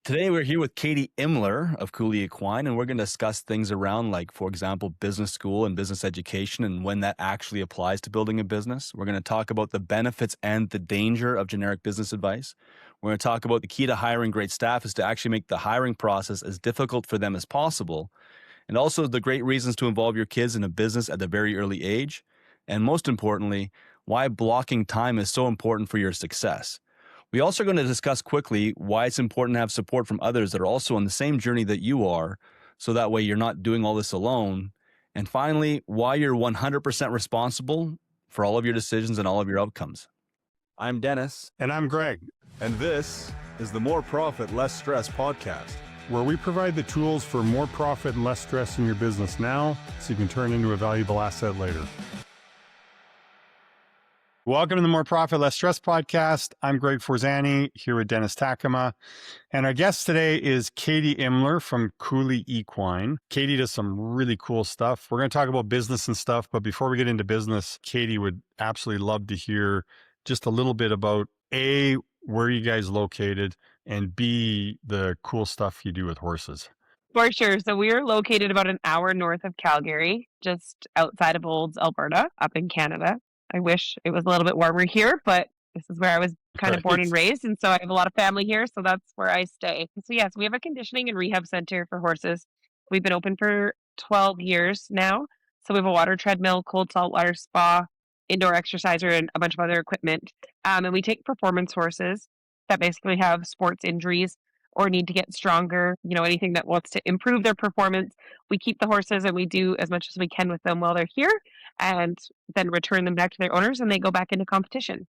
Today, we're here with Katie Imler of Equine, and we're going to discuss things around, like, for example, business school and business education and when that actually applies to building a business. We're going to talk about the benefits and the danger of generic business advice. We're going to talk about the key to hiring great staff is to actually make the hiring process as difficult for them as possible, and also the great reasons to involve your kids in a business at a very early age. And most importantly, why blocking time is so important for your success. We also are going to discuss quickly why it's important to have support from others that are also on the same journey that you are, so that way you're not doing all this alone. And finally, why you're 100% responsible for all of your decisions and all of your outcomes. I'm Dennis. And I'm Greg, And this is the More Profit, Less Stress podcast. where we provide the tools for more profit and less stress in your business now so you can turn into a valuable asset later. Welcome to the More Profit, Less Stress podcast. I'm Greg Forzani here with Dennis Taekema. And our guest today is Katie Imler from Equine. Katie does some really cool stuff. We're going to talk about business and stuff, but before we get into business, Katie would absolutely love to hear just a little bit about A, where you guys located, and B, the cool stuff you do with horses. For sure. So we're located about an hour north of Calgary, just outside of Olds, Alberta, up in Canada. I wish it was a little bit warmer here, but this is where I was kind of born and raised. And so I have a lot of family here. So that's where I stay. So yes, we have a conditioning and rehab center for horses. We've been open for 12 years now. So we have a water treadmill, cold saltwater spa, indoor exerciser, and a bunch of other equipment. And we take performance horses that basically have sports injuries or need to get stronger, anything that wants to improve their performance. We keep the horses and we do as much as we can with them while they're here and then return them back to their owners and they go back into competition.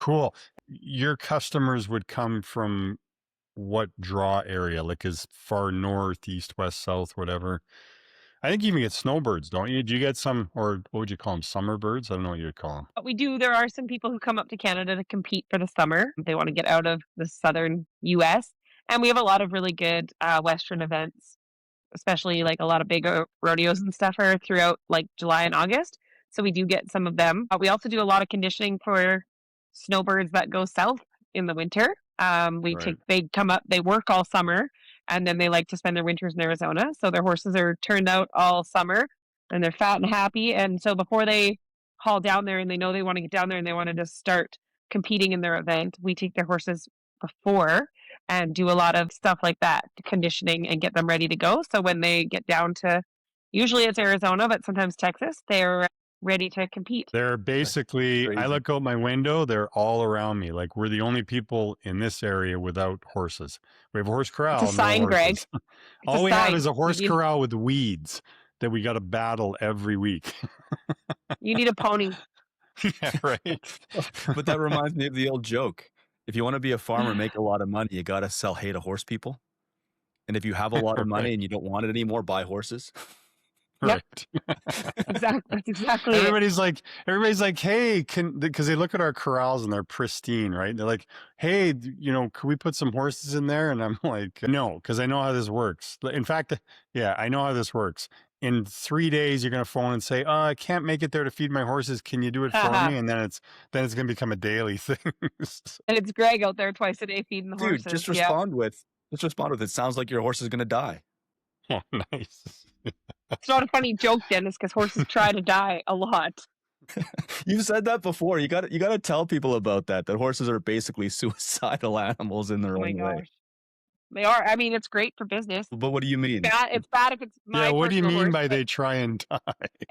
Cool. Your customers would come from what draw area? Like as far north, east, west, south, whatever. I think you even get snowbirds, don't you? Do you get some, or what would you call them? Summer birds? I don't know what you would call them. But we do. There are some people who come up to Canada to compete for the summer. They want to get out of the southern US. And we have a lot of really good Western events, especially like a lot of big rodeos and stuff are throughout like July and August. So we do get some of them. We also do a lot of conditioning for snowbirds that go south in the winter. They come up, they work all summer, and then they like to spend their winters in Arizona. So their horses are turned out all summer and they're fat and happy. And so before they haul down there and they know they want to get down there and they want to just start competing in their event, we take their horses before and do a lot of stuff like that, conditioning and get them ready to go. So when they get down to, usually it's Arizona, but sometimes Texas, they're ready to compete. They're basically, I look out my window, they're all around me. Like we're the only people in this area without horses. We have a horse corral. It's a sign, Greg. All we have is a horse corral with weeds that we got to battle every week. You need a pony. Yeah, right. But that reminds me of the old joke. If you want to be a farmer, make a lot of money, you got to sell hay to horse people. And if you have a lot of money and you don't want it anymore, buy horses. Right. Exactly. That's exactly Everybody's like, hey, because they look at our corrals and they're pristine, right? They're like, hey, can we put some horses in there? And I'm like, no, because I know how this works. In fact, yeah, I know how this works. In 3 days, you're going to phone and say, oh, I can't make it there to feed my horses. Can you do it for me? And then it's going to become a daily thing. And it's Greg out there twice a day feeding the horses. Dude, just respond with, it sounds like your horse is going to die. Oh, nice. It's not a funny joke, Dennis, because horses try to die a lot. You've said that before. You got to tell people about that horses are basically suicidal animals in their own way. They are. I mean, it's great for business. But what do you mean? It's bad if it's my Yeah, what do you mean horse, by they try and die?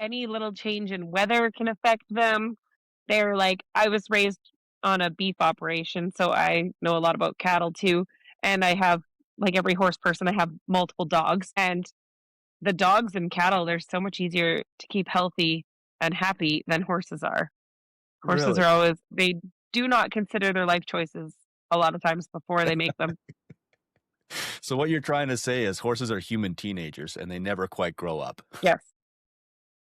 Any little change in weather can affect them. They're like, I was raised on a beef operation, so I know a lot about cattle too. And I have, like every horse person, I have multiple dogs. And the dogs and cattle, they're so much easier to keep healthy and happy than horses are. Horses are always, they do not consider their life choices a lot of times before they make them. So what you're trying to say is horses are human teenagers and they never quite grow up. Yes.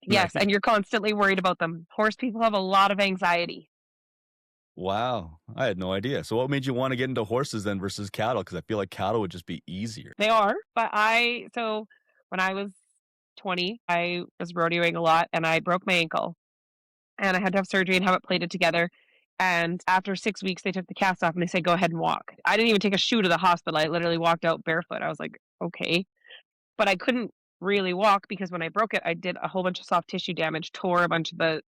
Yes, and you're constantly worried about them. Horse people have a lot of anxiety. Wow. I had no idea. So what made you want to get into horses then versus cattle? Because I feel like cattle would just be easier. They are, but when I was 20, I was rodeoing a lot and I broke my ankle and I had to have surgery and have it plated together. And after 6 weeks, they took the cast off and they said, go ahead and walk. I didn't even take a shoe to the hospital. I literally walked out barefoot. I was like, okay. But I couldn't really walk because when I broke it, I did a whole bunch of soft tissue damage, tore a bunch of the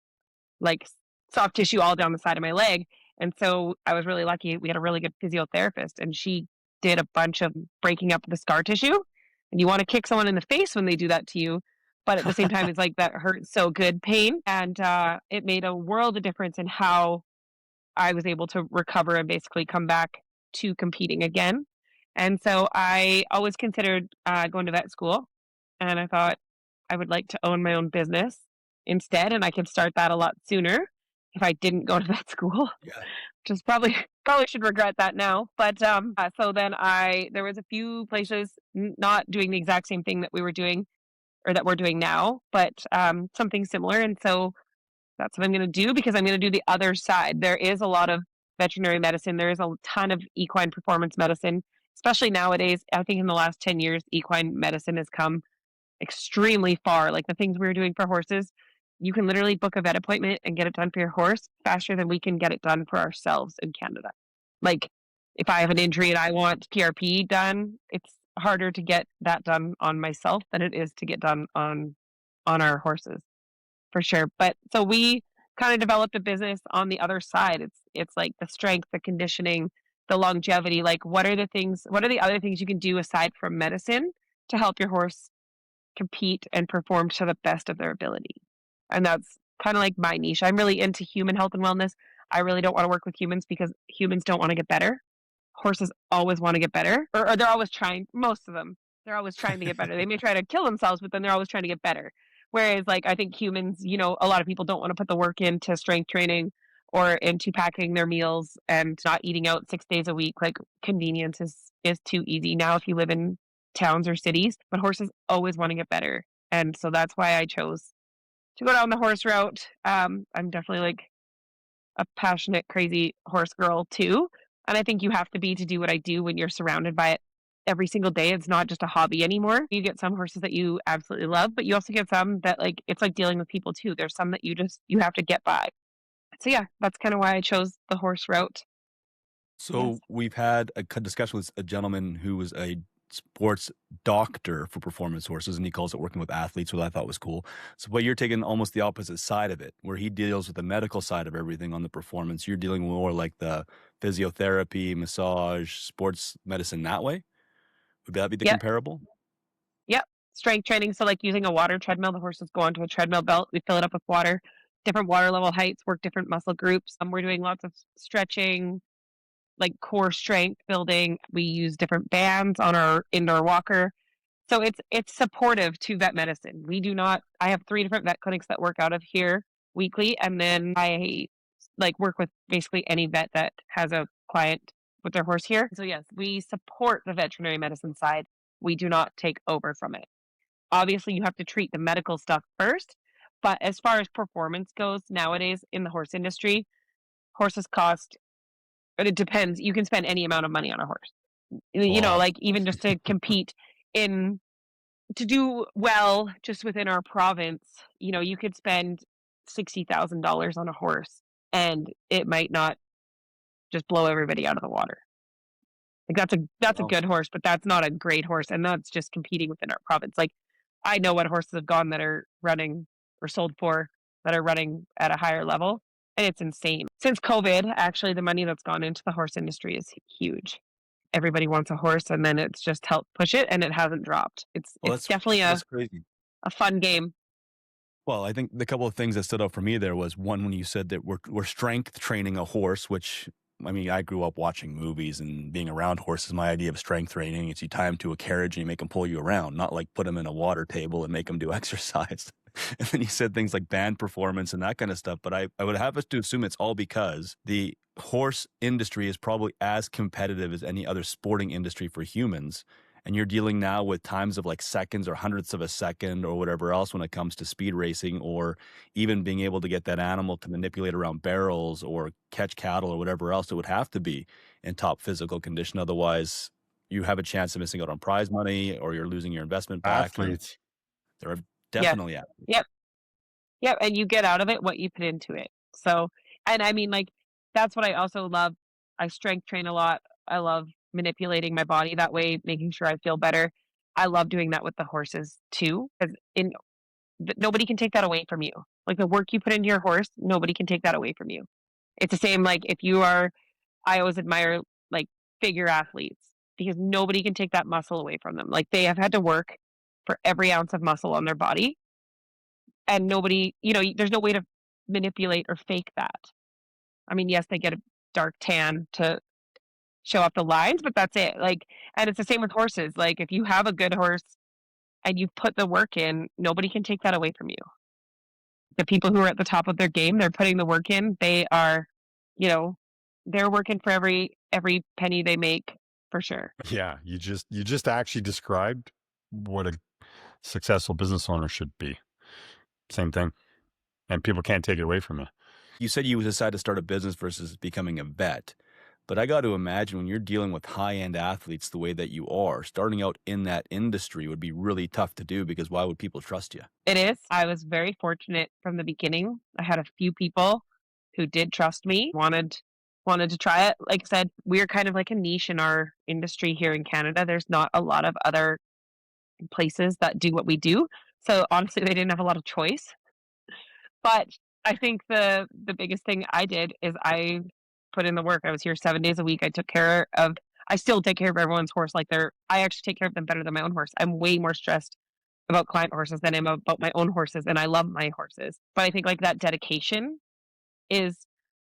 like soft tissue all down the side of my leg. And so I was really lucky. We had a really good physiotherapist and she did a bunch of breaking up the scar tissue. And you want to kick someone in the face when they do that to you. But at the same time, it's like that hurts so good pain. And it made a world of difference in how I was able to recover and basically come back to competing again. And so I always considered going to vet school. And I thought I would like to own my own business instead. And I could start that a lot sooner if I didn't go to vet school, Yeah. which is probably should regret that now. But so then there was a few places not doing the exact same thing that we were doing or that we're doing now, but something similar. And so that's what I'm going to do because I'm going to do the other side. There is a lot of veterinary medicine. There is a ton of equine performance medicine, especially nowadays. I think in the last 10 years, equine medicine has come extremely far. Like the things we were doing for horses, you can literally book a vet appointment and get it done for your horse faster than we can get it done for ourselves in Canada. Like if I have an injury and I want PRP done, it's harder to get that done on myself than it is to get done on our horses for sure. But so we kind of developed a business on the other side. It's like the strength, the conditioning, the longevity. Like what are the other things you can do aside from medicine to help your horse compete and perform to the best of their ability? And that's kind of like my niche. I'm really into human health and wellness. I really don't want to work with humans because humans don't want to get better. Horses always want to get better, or they're always trying. Most of them, they're always trying to get better. They may try to kill themselves, but then they're always trying to get better. Whereas, like I think humans, a lot of people don't want to put the work into strength training or into packing their meals and not eating out 6 days a week. Like convenience is too easy now if you live in towns or cities. But horses always want to get better, and so that's why I chose to go down the horse route. I'm definitely like a passionate, crazy horse girl too. And I think you have to be to do what I do when you're surrounded by it every single day. It's not just a hobby anymore. You get some horses that you absolutely love, but you also get some that like it's like dealing with people too. There's some that you have to get by. So yeah, that's kind of why I chose the horse route. Yes. So we've had a discussion with a gentleman who was a sports doctor for performance horses, and he calls it working with athletes, which I thought was cool. So, but you're taking almost the opposite side of it, where he deals with the medical side of everything on the performance. You're dealing more like the physiotherapy, massage, sports medicine that way. Would that be the Yep. comparable? Yep. Strength training. So like using a water treadmill, the horses go onto a treadmill belt. We fill it up with water, different water level heights, work different muscle groups. We're doing lots of stretching, like core strength building. We use different bands on our indoor walker. So it's supportive to vet medicine. We do not I have 3 different vet clinics that work out of here weekly, and then I like work with basically any vet that has a client with their horse here. So yes, we support the veterinary medicine side. We do not take over from it. Obviously, you have to treat the medical stuff first, but as far as performance goes nowadays in the horse industry, horses cost but it depends. You can spend any amount of money on a horse. Wow. Like even just to compete in to do well just within our province, you could spend $60,000 on a horse and it might not just blow everybody out of the water. Like that's a Wow. good horse, but that's not a great horse, and that's just competing within our province. Like I know what horses have gone that are running or sold for that are running at a higher level, and it's insane. Since COVID, actually, the money that's gone into the horse industry is huge. Everybody wants a horse, and then it's just helped push it, and it hasn't dropped. It's Well, it's definitely that's crazy. a fun game. Well, I think the couple of things that stood out for me there was one when you said that we're strength training a horse, which I mean, I grew up watching movies and being around horses. My idea of strength training is you tie them to a carriage and you make them pull you around, not like put them in a water table and make them do exercise. And then you said things like band performance and that kind of stuff. But I would have us to assume it's all because the horse industry is probably as competitive as any other sporting industry for humans. And you're dealing now with times of like seconds or hundredths of a second or whatever else when it comes to speed racing or even being able to get that animal to manipulate around barrels or catch cattle or whatever else. It would have to be in top physical condition. Otherwise, you have a chance of missing out on prize money or you're losing your investment back. And Athletes. there are Yes. definitely athletes. Yep. Yep. And you get out of it what you put into it. So, and I mean, like that's what I also love. I strength train a lot. I love manipulating my body that way, making sure I feel better. I love doing that with the horses too, because nobody can take that away from you. Like the work you put into your horse, nobody can take that away from you. It's the same like if you are I always admire like figure athletes because nobody can take that muscle away from them. Like they have had to work for every ounce of muscle on their body and nobody, there's no way to manipulate or fake that. I mean, yes, they get a dark tan to show off the lines, but that's it. Like, and it's the same with horses. Like, if you have a good horse and you put the work in, nobody can take that away from you. The people who are at the top of their game, they're putting the work in. They are, you know, they're working for every penny they make for sure. Yeah, you just actually described what a successful business owner should be. Same thing. And people can't take it away from you. You said you decided to start a business versus becoming a vet. But I got to imagine when you're dealing with high-end athletes the way that you are, starting out in that industry would be really tough to do because why would people trust you? It is. I was very fortunate from the beginning. I had a few people who did trust me, wanted to try it. Like I said, we're kind of like a niche in our industry here in Canada. There's not a lot of other places that do what we do. So honestly, they didn't have a lot of choice. But I think the biggest thing I did is I put in the work. I was here 7 days a week. I still take care of everyone's horse like I actually take care of them better than my own horse. I'm way more stressed about client horses than I am about my own horses, and I love my horses. But I think like that dedication is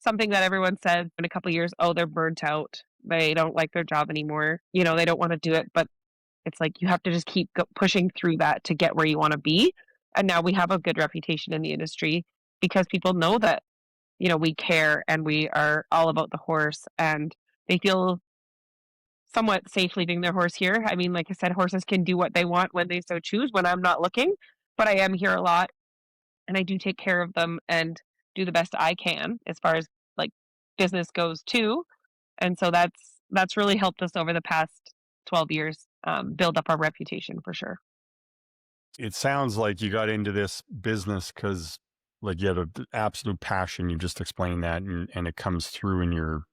something that everyone said in a couple of years, oh, they're burnt out. They don't like their job anymore. They don't want to do it, but it's like you have to just keep pushing through that to get where you want to be. And now we have a good reputation in the industry because people know that, we care and we are all about the horse and they feel somewhat safe leaving their horse here. I mean, like I said, horses can do what they want when they so choose when I'm not looking, but I am here a lot and I do take care of them and do the best I can as far as like business goes too. And so that's really helped us over the past 12 years build up our reputation for sure. It sounds like you got into this business because like you had an absolute passion. You just explained that and it comes through in your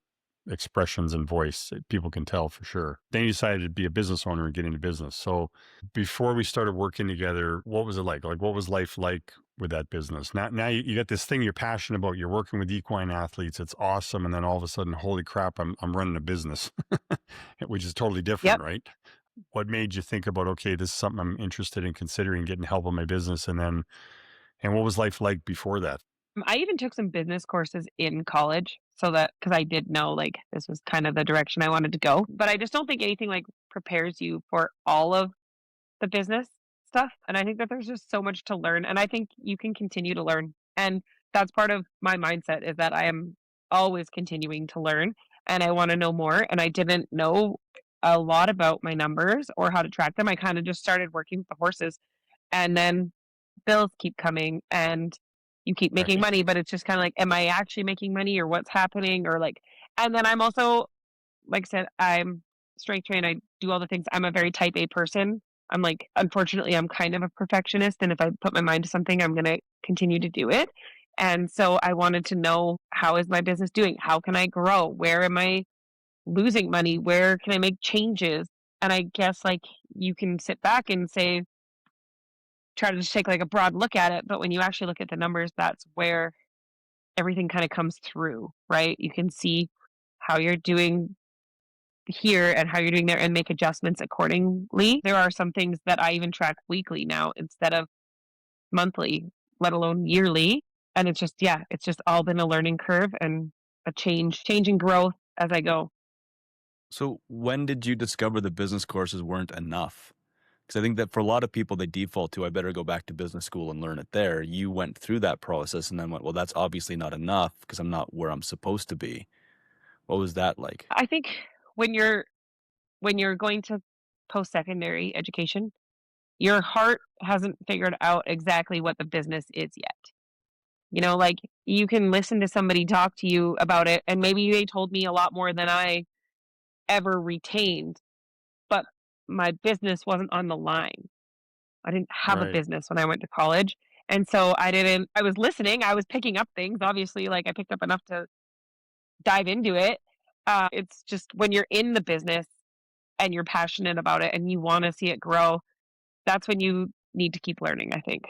expressions and voice. People can tell for sure. Then you decided to be a business owner and get into business. So before we started working together, what was it like? Like what was life like with that business? Now you got this thing you're passionate about. You're working with equine athletes. It's awesome. And then all of a sudden, holy crap, I'm running a business, which is totally different, Yep. right? What made you think about, okay, this is something I'm interested in considering getting help on my business? And what was life like before that? I even took some business courses in college so that because I did know like this was kind of the direction I wanted to go. But I just don't think anything like prepares you for all of the business stuff. And I think that there's just so much to learn. And I think you can continue to learn. And that's part of my mindset is that I am always continuing to learn and I want to know more. And I didn't know a lot about my numbers or how to track them. I kind of just started working with the horses and then bills keep coming and you keep making Right. money, but it's just kind of like, am I actually making money or what's happening? Or like, and then I'm also, like I said, I'm strength trained. I do all the things. I'm a very type A person. I'm like, unfortunately, I'm kind of a perfectionist. And if I put my mind to something, I'm going to continue to do it. And so I wanted to know how is my business doing? How can I grow? Where am I losing money? Where can I make changes? And I guess like you can sit back and say, try to just take like a broad look at it. But when you actually look at the numbers, that's where everything kind of comes through, right? You can see how you're doing here and how you're doing there and make adjustments accordingly. There are some things that I even track weekly now instead of monthly, let alone yearly. And it's just, yeah, it's just all been a learning curve and a change and growth as I go. So when did you discover the business courses weren't enough? Because I think that for a lot of people, they default to, I better go back to business school and learn it there. You went through that process and then went, well, that's obviously not enough because I'm not where I'm supposed to be. What was that like? I think when you're going to post-secondary education, your heart hasn't figured out exactly what the business is yet. Like you can listen to somebody talk to you about it, and maybe they told me a lot more than I ever retained, but my business wasn't on the line. I didn't have a Right. business when I went to college. And so I was listening, I was picking up things. Obviously, like I picked up enough to dive into it. It's just when you're in the business and you're passionate about it and you want to see it grow, that's when you need to keep learning, I think.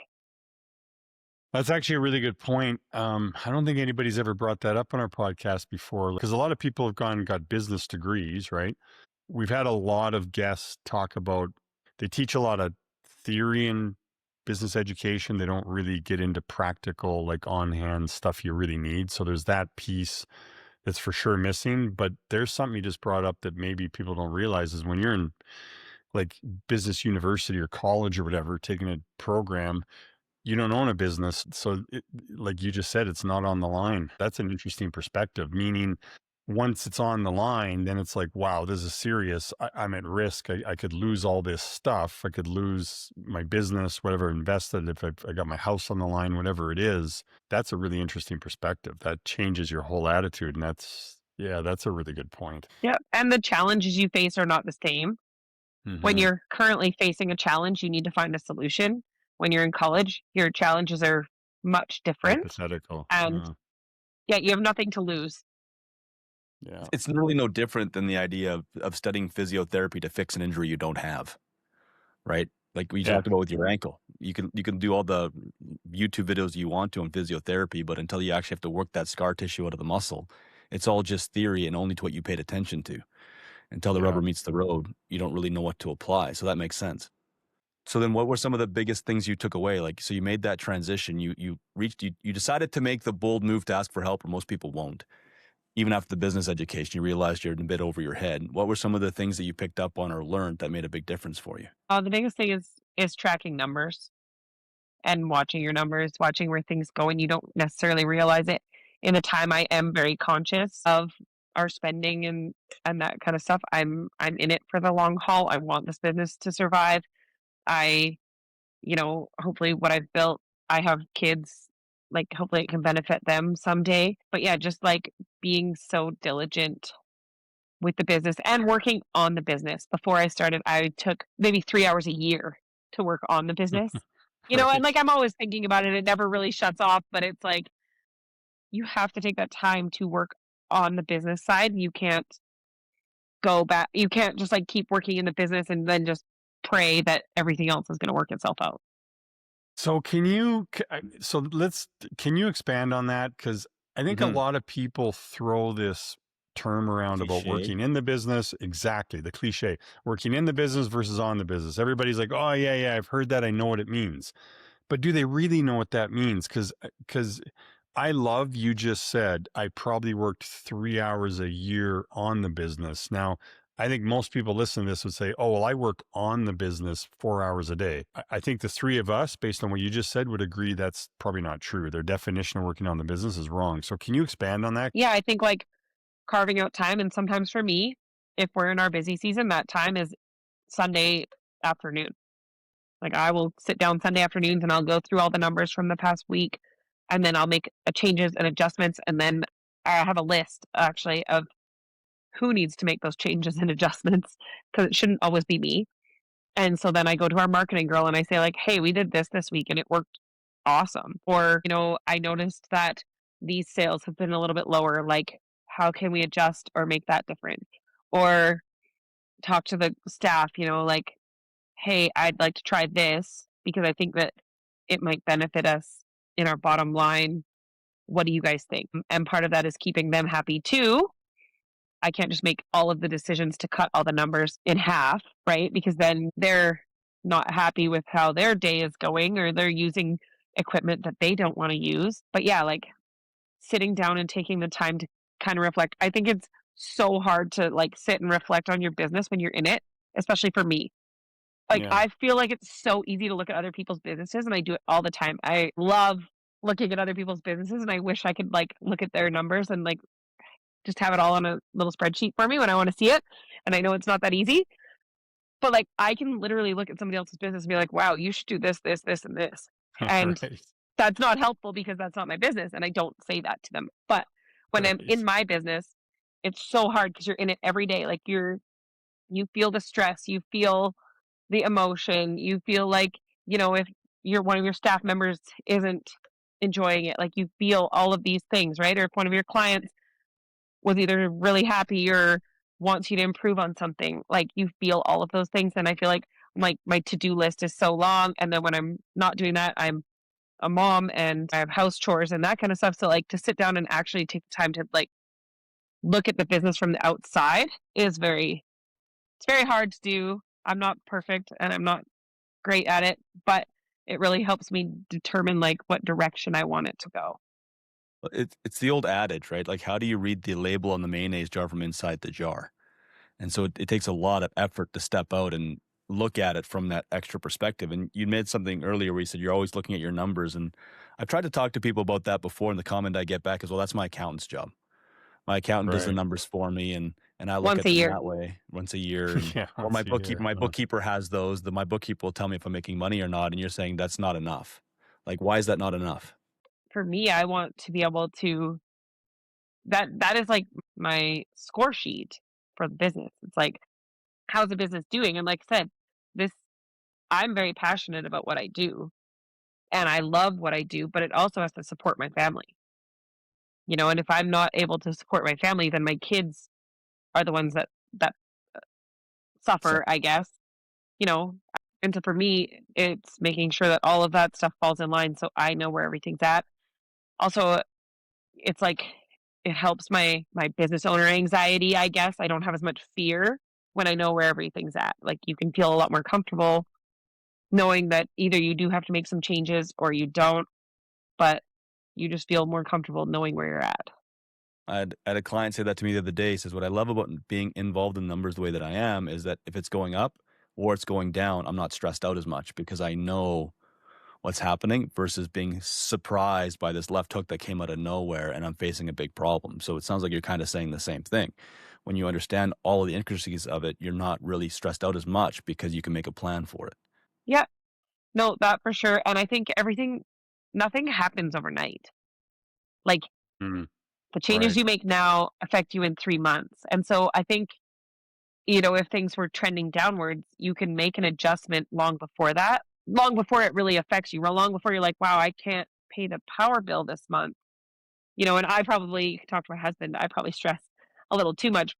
That's actually a really good point. I don't think anybody's ever brought that up on our podcast before because a lot of people have gone and got business degrees, right? We've had a lot of guests talk about, they teach a lot of theory in business education. They don't really get into practical, like on hand stuff you really need. So there's that piece that's for sure missing. But there's something you just brought up that maybe people don't realize is when you're in like business university or college or whatever, taking a program, you don't own a business. So like you just said, it's not on the line. That's an interesting perspective, meaning once it's on the line, then it's like, wow, this is serious. I'm at risk. I could lose all this stuff. I could lose my business, whatever I invested. If I got my house on the line, whatever it is, that's a really interesting perspective. That changes your whole attitude. And that's a really good point. Yeah. And the challenges you face are not the same. When Mm-hmm. you're currently facing a challenge, you need to find a solution. When you're in college, your challenges are much different. Hypothetical. And yeah, you have nothing to lose. Yeah. It's really no different than the idea of studying physiotherapy to fix an injury you don't have, right? Like we Yeah. talked about with your ankle. You can do all the YouTube videos you want to on physiotherapy, but until you actually have to work that scar tissue out of the muscle, it's all just theory and only to what you paid attention to. Until the Yeah. rubber meets the road, you don't really know what to apply. So that makes sense. So then what were some of the biggest things you took away? Like, so you made that transition, you decided to make the bold move to ask for help, where most people won't. Even after the business education, you realized you're a bit over your head. What were some of the things that you picked up on or learned that made a big difference for you? The biggest thing is tracking numbers and watching your numbers, watching where things go, and you don't necessarily realize it. In the time, I am very conscious of our spending and that kind of stuff. I'm in it for the long haul. I want this business to survive. I, hopefully what I've built, I have kids, like hopefully it can benefit them someday. But yeah, just like being so diligent with the business and working on the business. Before I started, I took maybe 3 hours a year to work on the business. And like Right. I'm always thinking about it. It never really shuts off, but it's like you have to take that time to work on the business side. You can't go back. You can't just like keep working in the business and then just pray that everything else is going to work itself out. So can you expand on that? Because I think a Mm-hmm. lot of people throw this term around about Cliche. working in the business. Exactly. The cliche, working in the business versus on the business. Everybody's like, oh yeah, I've heard that. I know what it means. But do they really know what that means? Because I love you just said I probably worked 3 hours a year on the business. Now, I think most people listening to this would say, oh, well, I work on the business 4 hours a day. I think the three of us, based on what you just said, would agree that's probably not true. Their definition of working on the business is wrong. So can you expand on that? Yeah, I think like carving out time, and sometimes for me, if we're in our busy season, that time is Sunday afternoon. Like I will sit down Sunday afternoons and I'll go through all the numbers from the past week and then I'll make changes and adjustments. And then I have a list actually of who needs to make those changes and adjustments because it shouldn't always be me. And so then I go to our marketing girl and I say like, "Hey, we did this week and it worked awesome." Or, I noticed that these sales have been a little bit lower. Like, how can we adjust or make that different? Or talk to the staff, like, "Hey, I'd like to try this because I think that it might benefit us in our bottom line. What do you guys think?" And part of that is keeping them happy too. I can't just make all of the decisions to cut all the numbers in half, right? Because then they're not happy with how their day is going or they're using equipment that they don't want to use. But yeah, like sitting down and taking the time to kind of reflect. I think it's so hard to like sit and reflect on your business when you're in it, especially for me. Like, Yeah. I feel like it's so easy to look at other people's businesses, and I do it all the time. I love looking at other people's businesses, and I wish I could, like, look at their numbers and, like, just have it all on a little spreadsheet for me when I wanna see it, and I know it's not that easy, but, like, I can literally look at somebody else's business and be like, "Wow, you should do this, this, this, and this," and Right. that's not helpful because that's not my business, and I don't say that to them, but when I'm in Right. my business, it's so hard because 'cause you're in it every day, like, you feel the stress, you feel the emotion. You feel like, if one of your staff members isn't enjoying it, like you feel all of these things, right? Or if one of your clients was either really happy or wants you to improve on something. Like you feel all of those things. And I feel like my to-do list is so long. And then when I'm not doing that, I'm a mom and I have house chores and that kind of stuff. So like to sit down and actually take the time to like look at the business from the outside is it's very hard to do. I'm not perfect and I'm not great at it, but it really helps me determine like what direction I want it to go. It's the old adage, right? Like, how do you read the label on the mayonnaise jar from inside the jar? And so it takes a lot of effort to step out and look at it from that extra perspective. And you made something earlier where you said you're always looking at your numbers. And I've tried to talk to people about that before, and the comment I get back is, well, that's my accountant's job. My accountant does the Right. numbers for me, and I look Once at a them year. that way once a year. And Yeah, or once a year. my bookkeeper has those. My bookkeeper will tell me if I'm making money or not. And you're saying that's not enough. Like, why is that not enough? For me, I want to be able to that is like my score sheet for the business. It's like, how's the business doing? And like I said, this I'm very passionate about what I do and I love what I do, but it also has to support my family. And if I'm not able to support my family, then my kids are the ones that So suffer, I guess. You know, and so for me, it's making sure that all of that stuff falls in line so I know where everything's at. Also, it's like it helps my business owner anxiety, I guess. I don't have as much fear when I know where everything's at. Like you can feel a lot more comfortable knowing that either you do have to make some changes or you don't, but you just feel more comfortable knowing where you're at. I had a client say that to me the other day. He says, "What I love about being involved in numbers the way that I am is that if it's going up or it's going down, I'm not stressed out as much because I know what's happening versus being surprised by this left hook that came out of nowhere and I'm facing a big problem." So it sounds like you're kind of saying the same thing. When you understand all of the intricacies of it, you're not really stressed out as much because you can make a plan for it. Yeah, no, that for sure. And I think nothing happens overnight. Like Mm, the changes right. you make now affect you in 3 months. And so I think, if things were trending downwards, you can make an adjustment long before that, long before it really affects you, or long before you're like, wow, I can't pay the power bill this month. And I probably talk to my husband, I probably stress a little too much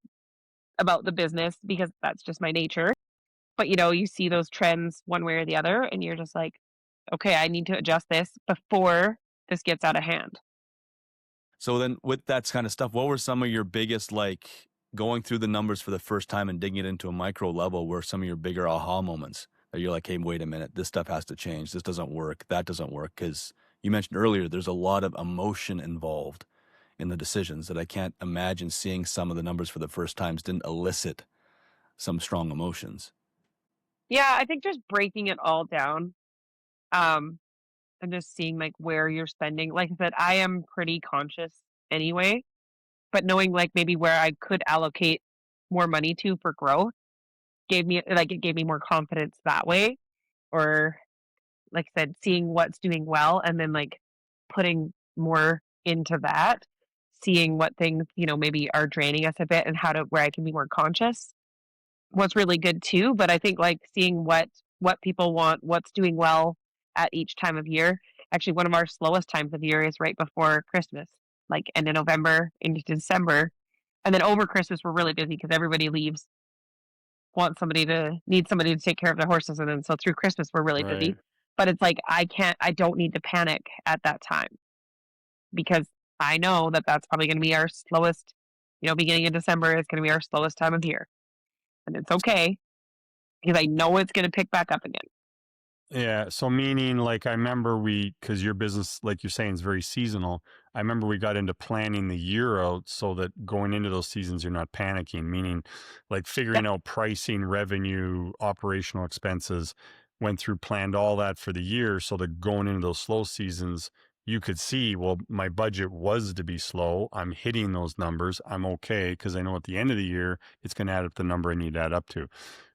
about the business because that's just my nature. But you see those trends one way or the other, and you're just like, okay, I need to adjust this before this gets out of hand. So then with that kind of stuff, what were some of your biggest, like, going through the numbers for the first time and digging it into a micro level, were some of your bigger aha moments that you're like, "Hey, wait a minute, this stuff has to change. This doesn't work. That doesn't work." Because you mentioned earlier, there's a lot of emotion involved in the decisions that I can't imagine seeing some of the numbers for the first times didn't elicit some strong emotions. Yeah, I think just breaking it all down, um, and just seeing like where you're spending. Like I said, I am pretty conscious anyway, but knowing like maybe where I could allocate more money to for growth it gave me more confidence that way. Or like I said, seeing what's doing well and then like putting more into that, seeing what things, maybe are draining us a bit and how to where I can be more conscious was really good too. But I think like seeing what people want, what's doing well at each time of year. Actually, one of our slowest times of year is right before Christmas, like end of November into December. And then over Christmas we're really busy because everybody leaves, need somebody to take care of their horses, and then so through Christmas we're really busy. Right. But it's like I don't need to panic at that time because I know that that's probably going to be our slowest. Beginning of December is going to be our slowest time of year, and it's okay because I know it's going to pick back up again. Yeah. So meaning like I remember because your business, like you're saying, is very seasonal. I remember we got into planning the year out so that going into those seasons, you're not panicking, meaning like Yep. figuring out pricing, revenue, operational expenses, went through, planned all that for the year so that going into those slow seasons, you could see, well, my budget was to be slow. I'm hitting those numbers. I'm okay because I know at the end of the year, it's going to add up the number I need to add up to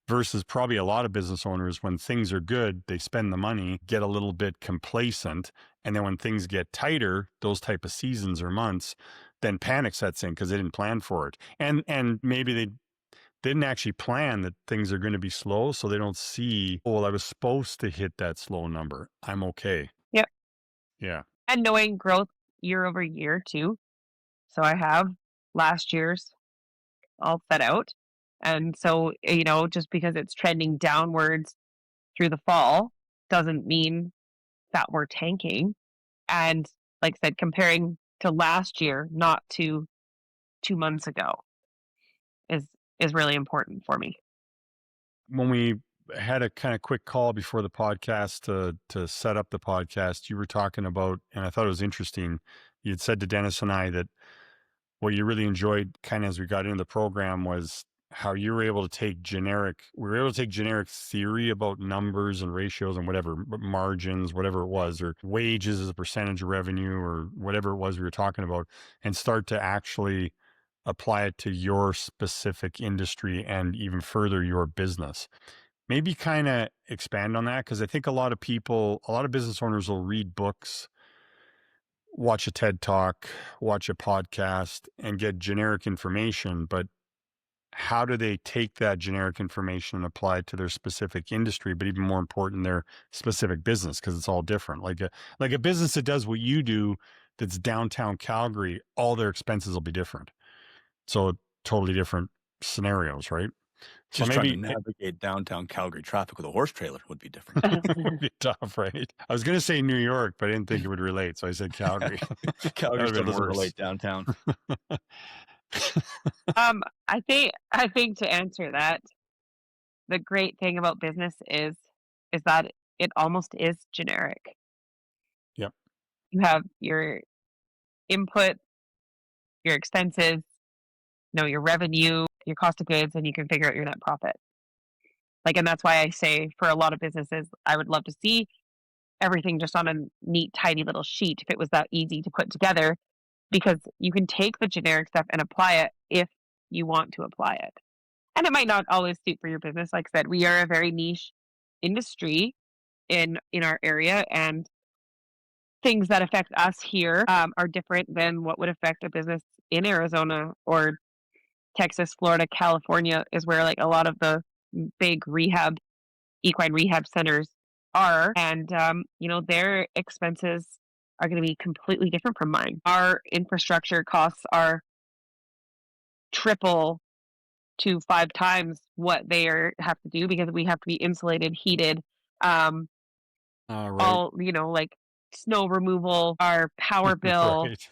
versus probably a lot of business owners when things are good, they spend the money, get a little bit complacent, and then when things get tighter, those type of seasons or months, then panic sets in because they didn't plan for it. And maybe they didn't actually plan that things are going to be slow, so they don't see, oh, well, I was supposed to hit that slow number. I'm okay. Yep. Yeah. And knowing growth year over year too. So I have last year's all set out. And so, just because it's trending downwards through the fall doesn't mean that we're tanking. And like I said, comparing to last year, not to 2 months ago, is is really important for me. When we had a kind of quick call before the podcast to set up the podcast, you were talking about, and I thought it was interesting. You had said to Dennis and I that what you really enjoyed kind of as we got into the program was how you were able to take we were able to take generic theory about numbers and ratios and whatever, margins, whatever it was, or wages as a percentage of revenue or whatever it was we were talking about, and start to actually apply it to your specific industry and even further your business. Maybe kind of expand on that, because I think a lot of business owners will read books, watch a TED talk, watch a podcast, and get generic information. But how do they take that generic information and apply it to their specific industry? But even more important, their specific business, because it's all different. Like a business that does what you do, that's downtown Calgary, all their expenses will be different. So totally different scenarios, right? So Just trying to maybe navigate downtown Calgary traffic with a horse trailer would be different. it would be tough, right? I was going to say New York, but I didn't think it would relate. So I said Calgary. That would Calgary have still been doesn't worse. relate downtown. I think to answer that, the great thing about business is that it almost is generic. Yep. You have your input, your expenses, your revenue, your cost of goods, and you can figure out your net profit. And that's why I say for a lot of businesses, I would love to see everything just on a neat, tidy little sheet if it was that easy to put together, because you can take the generic stuff and apply it if you want to apply it. And it might not always suit for your business. Like I said, we are a very niche industry in our area, and things that affect us here are different than what would affect a business in Arizona or Texas, Florida, California is where a lot of the big equine rehab centers are. And, their expenses are going to be completely different from mine. Our infrastructure costs are triple to 5 times what have to do, because we have to be insulated, heated, um, Right. all, snow removal, our power bill, Right.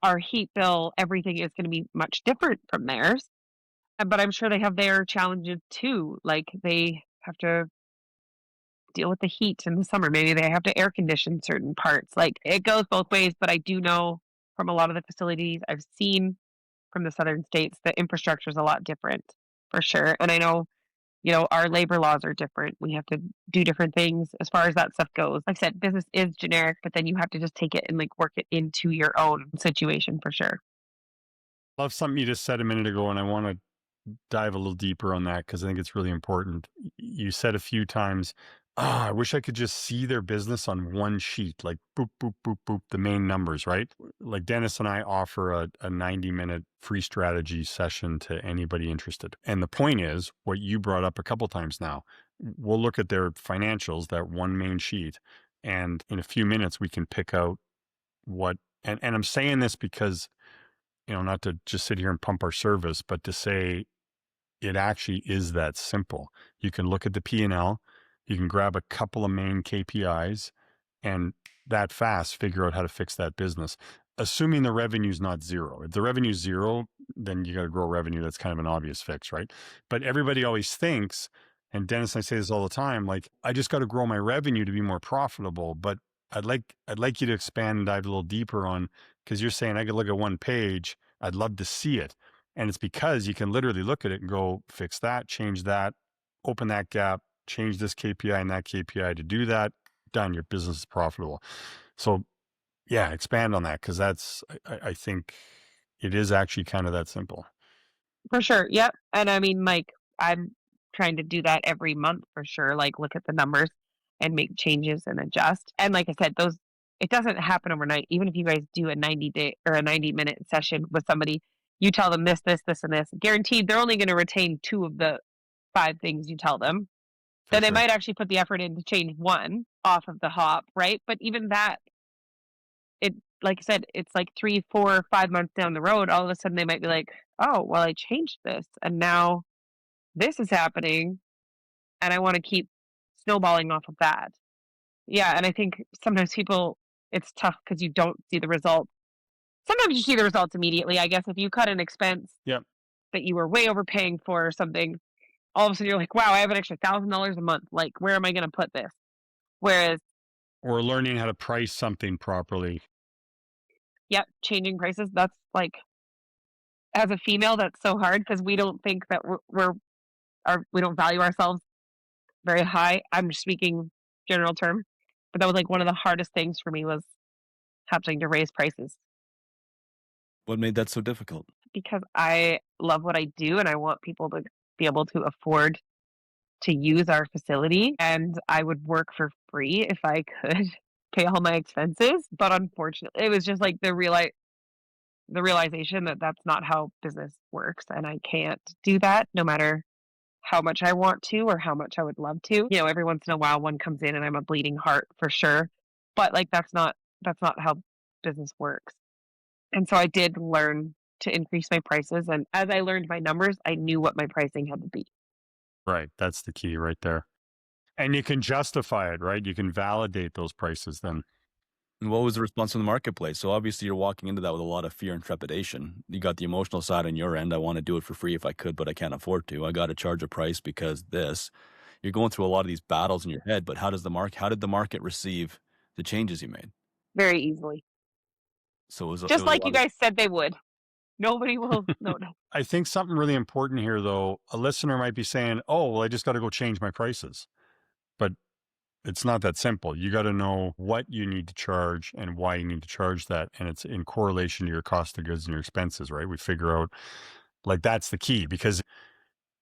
our heat bill, everything is going to be much different from theirs. But I'm sure they have their challenges too. They have to deal with the heat in the summer. Maybe they have to air condition certain parts. It goes both ways, but I do know from a lot of the facilities I've seen from the southern states, the infrastructure is a lot different for sure. And I know, our labor laws are different. We have to do different things as far as that stuff goes. Like I said, business is generic, but then you have to just take it and work it into your own situation for sure. Love something you just said a minute ago, and I want to dive a little deeper on that because I think it's really important. You said a few times, I wish I could just see their business on one sheet, like boop, boop, boop, boop, the main numbers, right? Like Dennis and I offer a 90-minute free strategy session to anybody interested. And the point is what you brought up a couple times now. We'll look at their financials, that one main sheet, and in a few minutes we can pick out and I'm saying this because, not to just sit here and pump our service, but to say it actually is that simple. You can look at the P&L, you can grab a couple of main KPIs, and that fast figure out how to fix that business, assuming the revenue is not zero. If the revenue is zero, then you got to grow revenue. That's kind of an obvious fix, right? But everybody always thinks, and Dennis and I say this all the time, I just got to grow my revenue to be more profitable. But I'd like you to expand and dive a little deeper on, because you're saying I could look at one page. I'd love to see it. And it's because you can literally look at it and go, fix that, change that, open that gap, change this KPI and that KPI to do that. Done. Your business is profitable. So yeah, expand on that, because I think it is actually kind of that simple. For sure. Yep. And I mean, I'm trying to do that every month for sure. Look at the numbers and make changes and adjust. And like I said, it doesn't happen overnight. Even if you guys do a 90-day or a 90-minute session with somebody, you tell them this, this, this, and this, guaranteed they're only going to retain 2 of the 5 things you tell them. For Then they sure. might actually put the effort in to change 1 off of the hop, right? But even that, like I said, it's like 3, 4, 5 months down the road, all of a sudden they might be like, "Oh, well, I changed this, and now this is happening, and I wanna keep snowballing off of that." Yeah, and I think sometimes people it's tough because you don't see the results. Sometimes you see the results immediately, I guess if you cut an expense Yep. that you were way overpaying for or something, all of a sudden you're like, "Wow, I have an extra $1,000 a month, like, where am I gonna put this?" Whereas, Or learning how to price something properly. yep, changing prices, that's, like as a female, that's so hard because we don't think that we don't value ourselves very high. I'm just speaking general term, but that was, like, one of the hardest things for me was having to raise prices What made that so difficult? because I love what I do and I want people to be able to afford to use our facility, and I would work for free if I could pay all my expenses, but unfortunately, it was just, like, the realization that that's not how business works, and I can't do that no matter how much I want to or how much I would love to. You know, every once in a while, one comes in and I'm a bleeding heart for sure, but, like, that's not how business works. And so I did learn to increase my prices, and as I learned my numbers, I knew what my pricing had to be. Right. That's the key right there. And you can justify it, right? You can validate those prices then. And what was the response from the marketplace? So obviously you're walking into that with a lot of fear and trepidation. You got the emotional side on your end. I want to do it for free if I could, but I can't afford to. I got to charge a price because this. You're going through a lot of these battles in your head, but how did the market receive the changes you made? Very easily. So it Just was a like you lot of guys said they would. Nobody will no, no. I think something really important here, though, a listener might be saying, oh, well, I just got to go change my prices. But it's not that simple. You got to know what you need to charge and why you need to charge that. And it's in correlation to your cost of goods and your expenses, right? We figure out like that's the key because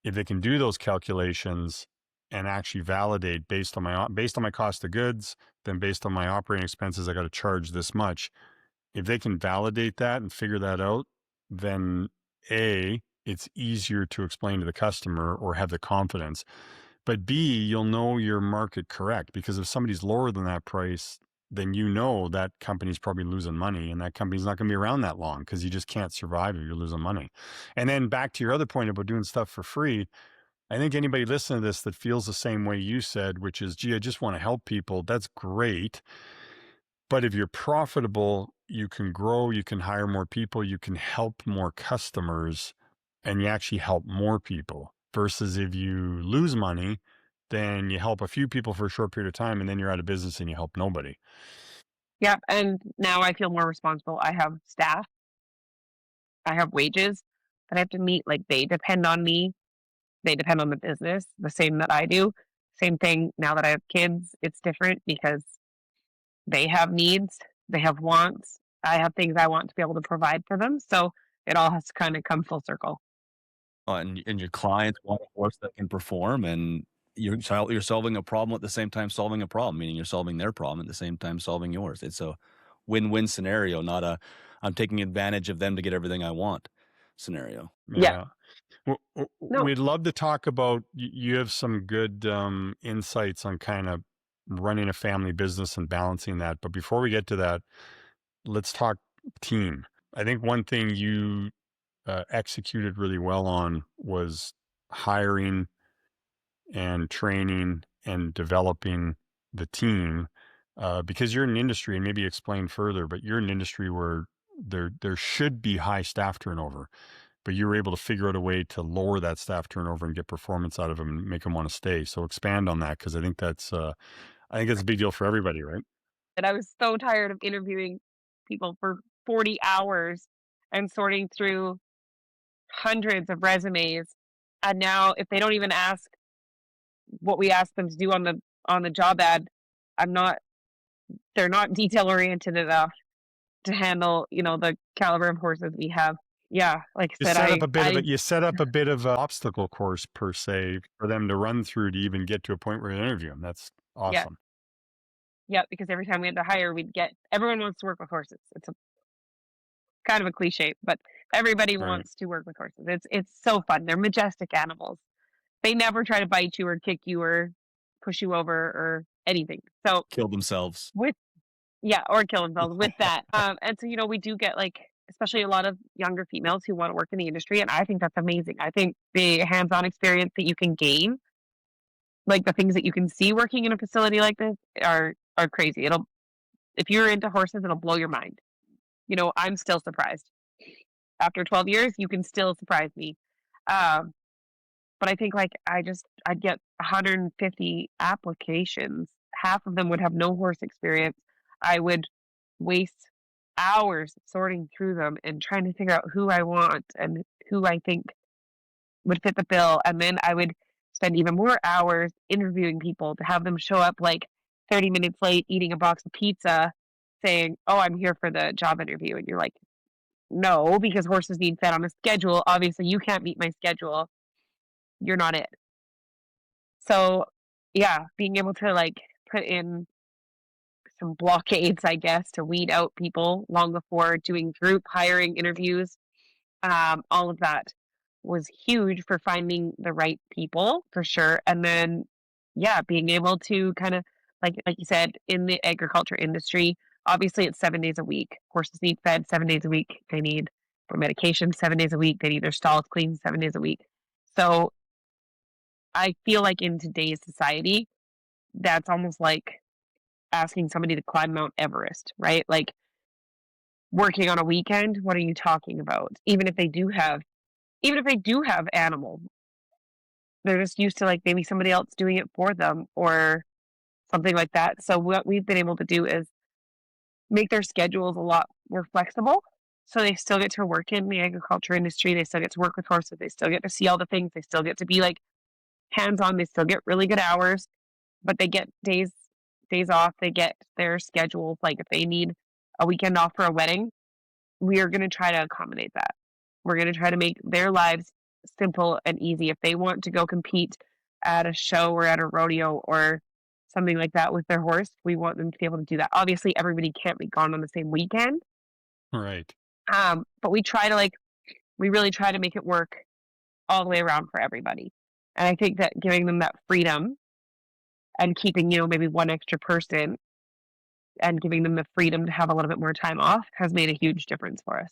if they can do those calculations and actually validate based on my cost of goods, then based on my operating expenses, I got to charge this much. If they can validate that and figure that out, then A, it's easier to explain to the customer or have the confidence. But B, you'll know your market correct because if somebody's lower than that price, then you know that company's probably losing money and that company's not going to be around that long because you just can't survive if you're losing money. And then back to your other point about doing stuff for free, I think anybody listening to this that feels the same way you said, which is, gee, I just want to help people, that's great. But if you're profitable, you can grow, you can hire more people, you can help more customers, and you actually help more people. Versus if you lose money, then you help a few people for a short period of time and then you're out of business and you help nobody. Yeah, and now I feel more responsible. I have staff, I have wages that I have to meet, like, they depend on me, they depend on the business the same that I do. Same thing now that I have kids, it's different because they have needs, they have wants, I have things I want to be able to provide for them, so it all has to kinda come full circle. and your clients want a horse that can perform, and you're solving a problem at the same time solving a problem, meaning you're solving their problem at the same time solving yours. It's a win-win scenario, not a I'm taking advantage of them to get everything I want scenario. Yeah, Yeah. no, We'd love to talk about, you have some good insights on kind of running a family business and balancing that. But before we get to that, let's talk team. I think one thing you executed really well on was hiring and training and developing the team because you're in an industry and maybe explain further, but you're in an industry where there should be high staff turnover, but you were able to figure out a way to lower that staff turnover and get performance out of them and make them want to stay. So expand on that because I think that's a big deal for everybody, right? and I was so tired of interviewing people for 40 hours and sorting through hundreds of resumes, and now if they don't even ask what we ask them to do on the job ad, I'm not they're not detail oriented enough to handle, the caliber of horses we have. Yeah, like I said, I You set up a bit of an obstacle course per se for them to run through to even get to a point where they interview them. That's yeah, awesome. yeah, because every time we had to hire, we'd get everyone wants to work with horses. It's a kind of a cliche, but everybody Right. wants to work with horses. It's so fun. They're majestic animals. They never try to bite you or kick you or push you over or anything. So Kill themselves. with Yeah, or kill themselves with that. And so, we do get like, especially a lot of younger females who want to work in the industry, and I think that's amazing. I think the hands-on experience that you can gain, like the things that you can see working in a facility like this, are crazy. If you're into horses, it'll blow your mind. I'm still surprised. After 12 years, you can still surprise me. Um, but I think like I'd get 150 applications. Half of them would have no horse experience. I would waste hours sorting through them and trying to figure out who I want and who I think would fit the bill. And then I would spend even more hours interviewing people to have them show up like 30 minutes late, eating a box of pizza, saying, "Oh, I'm here for the job interview." And you're like, "No, because horses need fed on a schedule. Obviously, you can't meet my schedule. You're not it." So, yeah, being able to like put in some blockades, I guess, to weed out people long before doing group hiring interviews. All of that was huge for finding the right people for sure. And then, yeah, being able to kind of like you said, in the agriculture industry, obviously it's 7 days a week. Horses need fed 7 days a week. They need their medication 7 days a week. They need their stalls cleaned 7 days a week. So I feel like in today's society, that's almost like asking somebody to climb Mount Everest, right? Like working on a weekend, what are you talking about? Even if they do have animals, they're just used to like maybe somebody else doing it for them or something like that. So what we've been able to do is make their schedules a lot more flexible. So they still get to work in the agriculture industry. They still get to work with horses. They still get to see all the things. They still get to be like hands on. They still get really good hours, but they get days off. They get their schedules. Like if they need a weekend off for a wedding, we are going to try to accommodate that. We're going to try to make their lives simple and easy. If they want to go compete at a show or at a rodeo or something like that with their horse, we want them to be able to do that. Obviously, everybody can't be gone on the same weekend, Right. but we really try to make it work all the way around for everybody. And I think that giving them that freedom and keeping, maybe one extra person and giving them the freedom to have a little bit more time off has made a huge difference for us.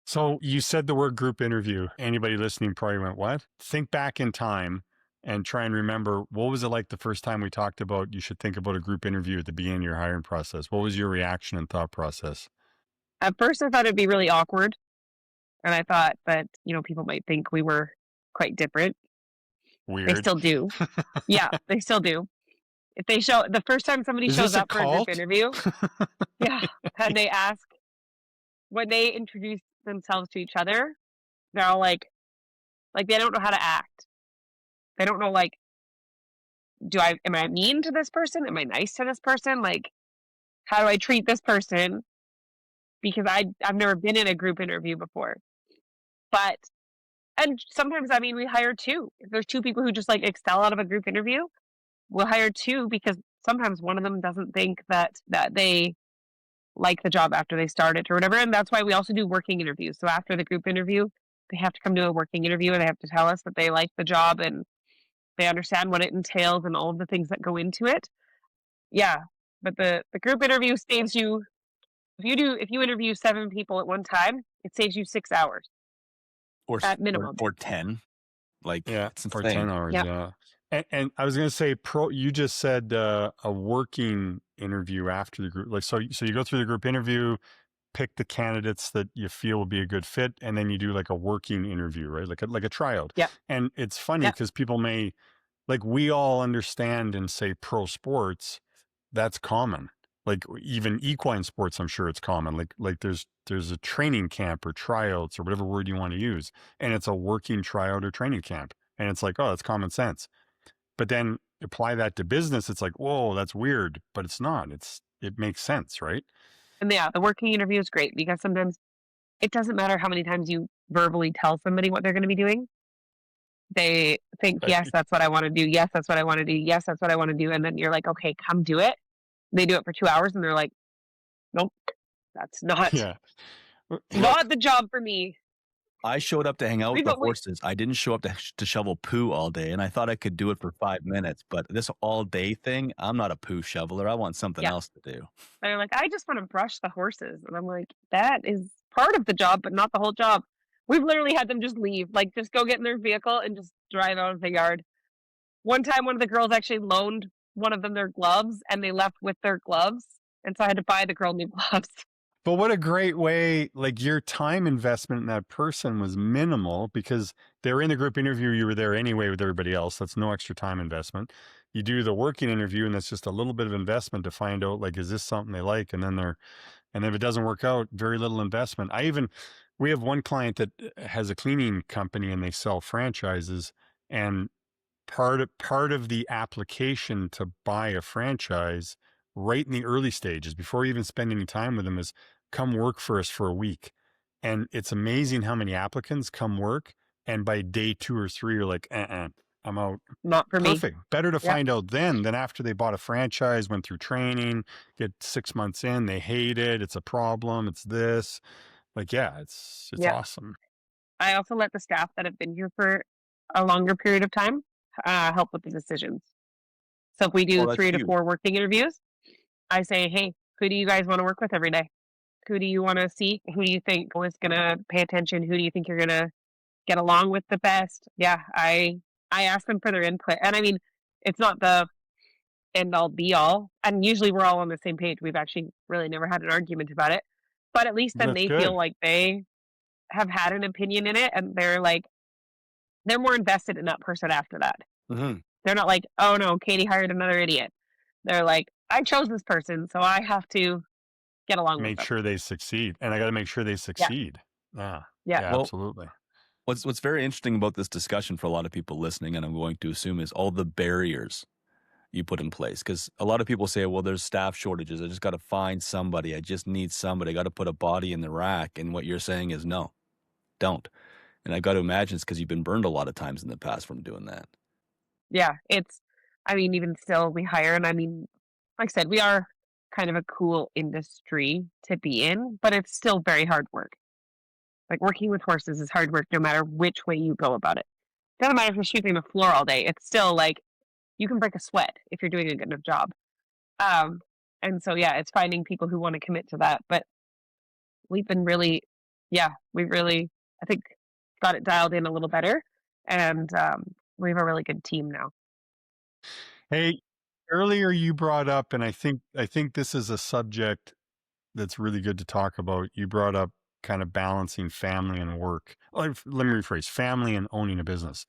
So you said the word group interview. Anybody listening probably went, what? Think back in time and try and remember, what was it like the first time we talked about you should think about a group interview at the beginning of your hiring process? What was your reaction and thought process? At first, I thought it'd be really awkward, and I thought that, people might think we were quite different. They Weird. still do. Yeah, they still do. If the first time somebody Is shows this a up for a group cult? interview, yeah, and they ask, when they introduce themselves to each other, they're all like they don't know how to act. They don't know, like, am I mean to this person? Am I nice to this person? Like, how do I treat this person? Because I've never been in a group interview before. But and sometimes, I mean, we hire two. If there's two people who just like excel out of a group interview, we'll hire two because sometimes one of them doesn't think that they like the job after they start it or whatever. And that's why we also do working interviews. So after the group interview, they have to come to a working interview and they have to tell us that they like the job and they understand what it entails and all of the things that go into it. Yeah. But the group interview saves you if you interview 7 people at one time, it saves you 6 hours at minimum. Or 10. Like, Yeah, it's for insane. 10 hours. Yeah. Yeah. And I was going to say, you just said a working interview after the group. Like, so you go through the group interview, pick the candidates that you feel will be a good fit, and then you do like a working interview, right? Like a tryout. Yeah. And it's funny Yeah. because people may, like, we all understand in, say, pro sports, that's common. Like even equine sports, I'm sure it's common. Like there's a training camp or tryouts or whatever word you want to use, and it's a working tryout or training camp, and it's like, oh, that's common sense. But then apply that to business, it's like, whoa, that's weird, but it's not. It makes sense, right? And yeah, the working interview is great because sometimes it doesn't matter how many times you verbally tell somebody what they're going to be doing. They think, yes, that's what I want to do. Yes, that's what I want to do. Yes, that's what I want to do. And then you're like, okay, come do it. They do it for 2 hours and they're like, nope, that's not Yeah. not the job for me. I showed up to hang out with the But we horses. I didn't show up to shovel poo all day, and I thought I could do it for 5 minutes, but this all day thing, I'm not a poo shoveler. I want something yeah. else to do. They're like, "I just wanna brush the horses." And I'm like, "That is part of the job, but not the whole job." We've literally had them just leave, like, just go get in their vehicle and just drive out of the yard. One time, one of the girls actually loaned one of them their gloves, and they left with their gloves, and so I had to buy the girl new gloves. But what a great way, like your time investment in that person was minimal because they were in the group interview. You were there anyway with everybody else. That's no extra time investment. You do the working interview and that's just a little bit of investment to find out, like, is this something they like? And if it doesn't work out, very little investment. We have one client that has a cleaning company and they sell franchises, and part of the application to buy a franchise right in the early stages before you even spend any time with them is come work for us for a week. And it's amazing how many applicants come work, and by day 2 or 3 you're like, I'm out. Not for me. Perfect. Better to Yep, find out then than after they bought a franchise, went through training, get 6 months in, they hate it, it's a problem, it's this. Like, yeah, it's yep. awesome. I also let the staff that have been here for a longer period of time, help with the decisions. So if we Well, do that's 3 to huge. 4 working interviews, I say, "Hey, who do you guys wanna work with every day? Who do you wanna see? Who do you think is gonna pay attention? Who do you think you're gonna get along with the best?" Yeah, I ask them for their input, and I mean, it's not the end all be all, and usually we're all on the same page. We've actually really never had an argument about it, but at least then That's they feel good. like they have had an opinion in it, and they're like they're more invested in that person after that. Mhm. They're not like, "Oh, no, Katie hired another idiot." They're like, "I chose this person, so I have to get along with Make them." sure they succeed. And I got to make sure they Yeah, succeed. Yeah. yeah, Yeah, Well, absolutely. what's very interesting about this discussion for a lot of people listening, and I'm going to assume, is all the barriers you put in place. Because a lot of people say, well, there's staff shortages. I just got to find somebody. I just need somebody. I got to put a body in the rack. And what you're saying is no, don't. And I got to imagine it's because you've been burned a lot of times in the past from doing that. yeah, it's I mean, even still, we hire and I mean, like I said, we are kind of a cool industry to be in, but it's still very hard work. Like, working with horses is hard work no matter which way you go about it. Doesn't matter if you're sweeping the floor all day, it's still, like, you can break a sweat if you're doing a good enough job. Um, and so, yeah, it's finding people who wanna commit to that, but we've been really yeah, we really, I think, got it dialed in a little better, and, we have a really good team now. Hey, earlier you brought up, and I think this is a subject that's really good to talk about. You brought up kind of balancing family and work. Let me rephrase, family and owning a business.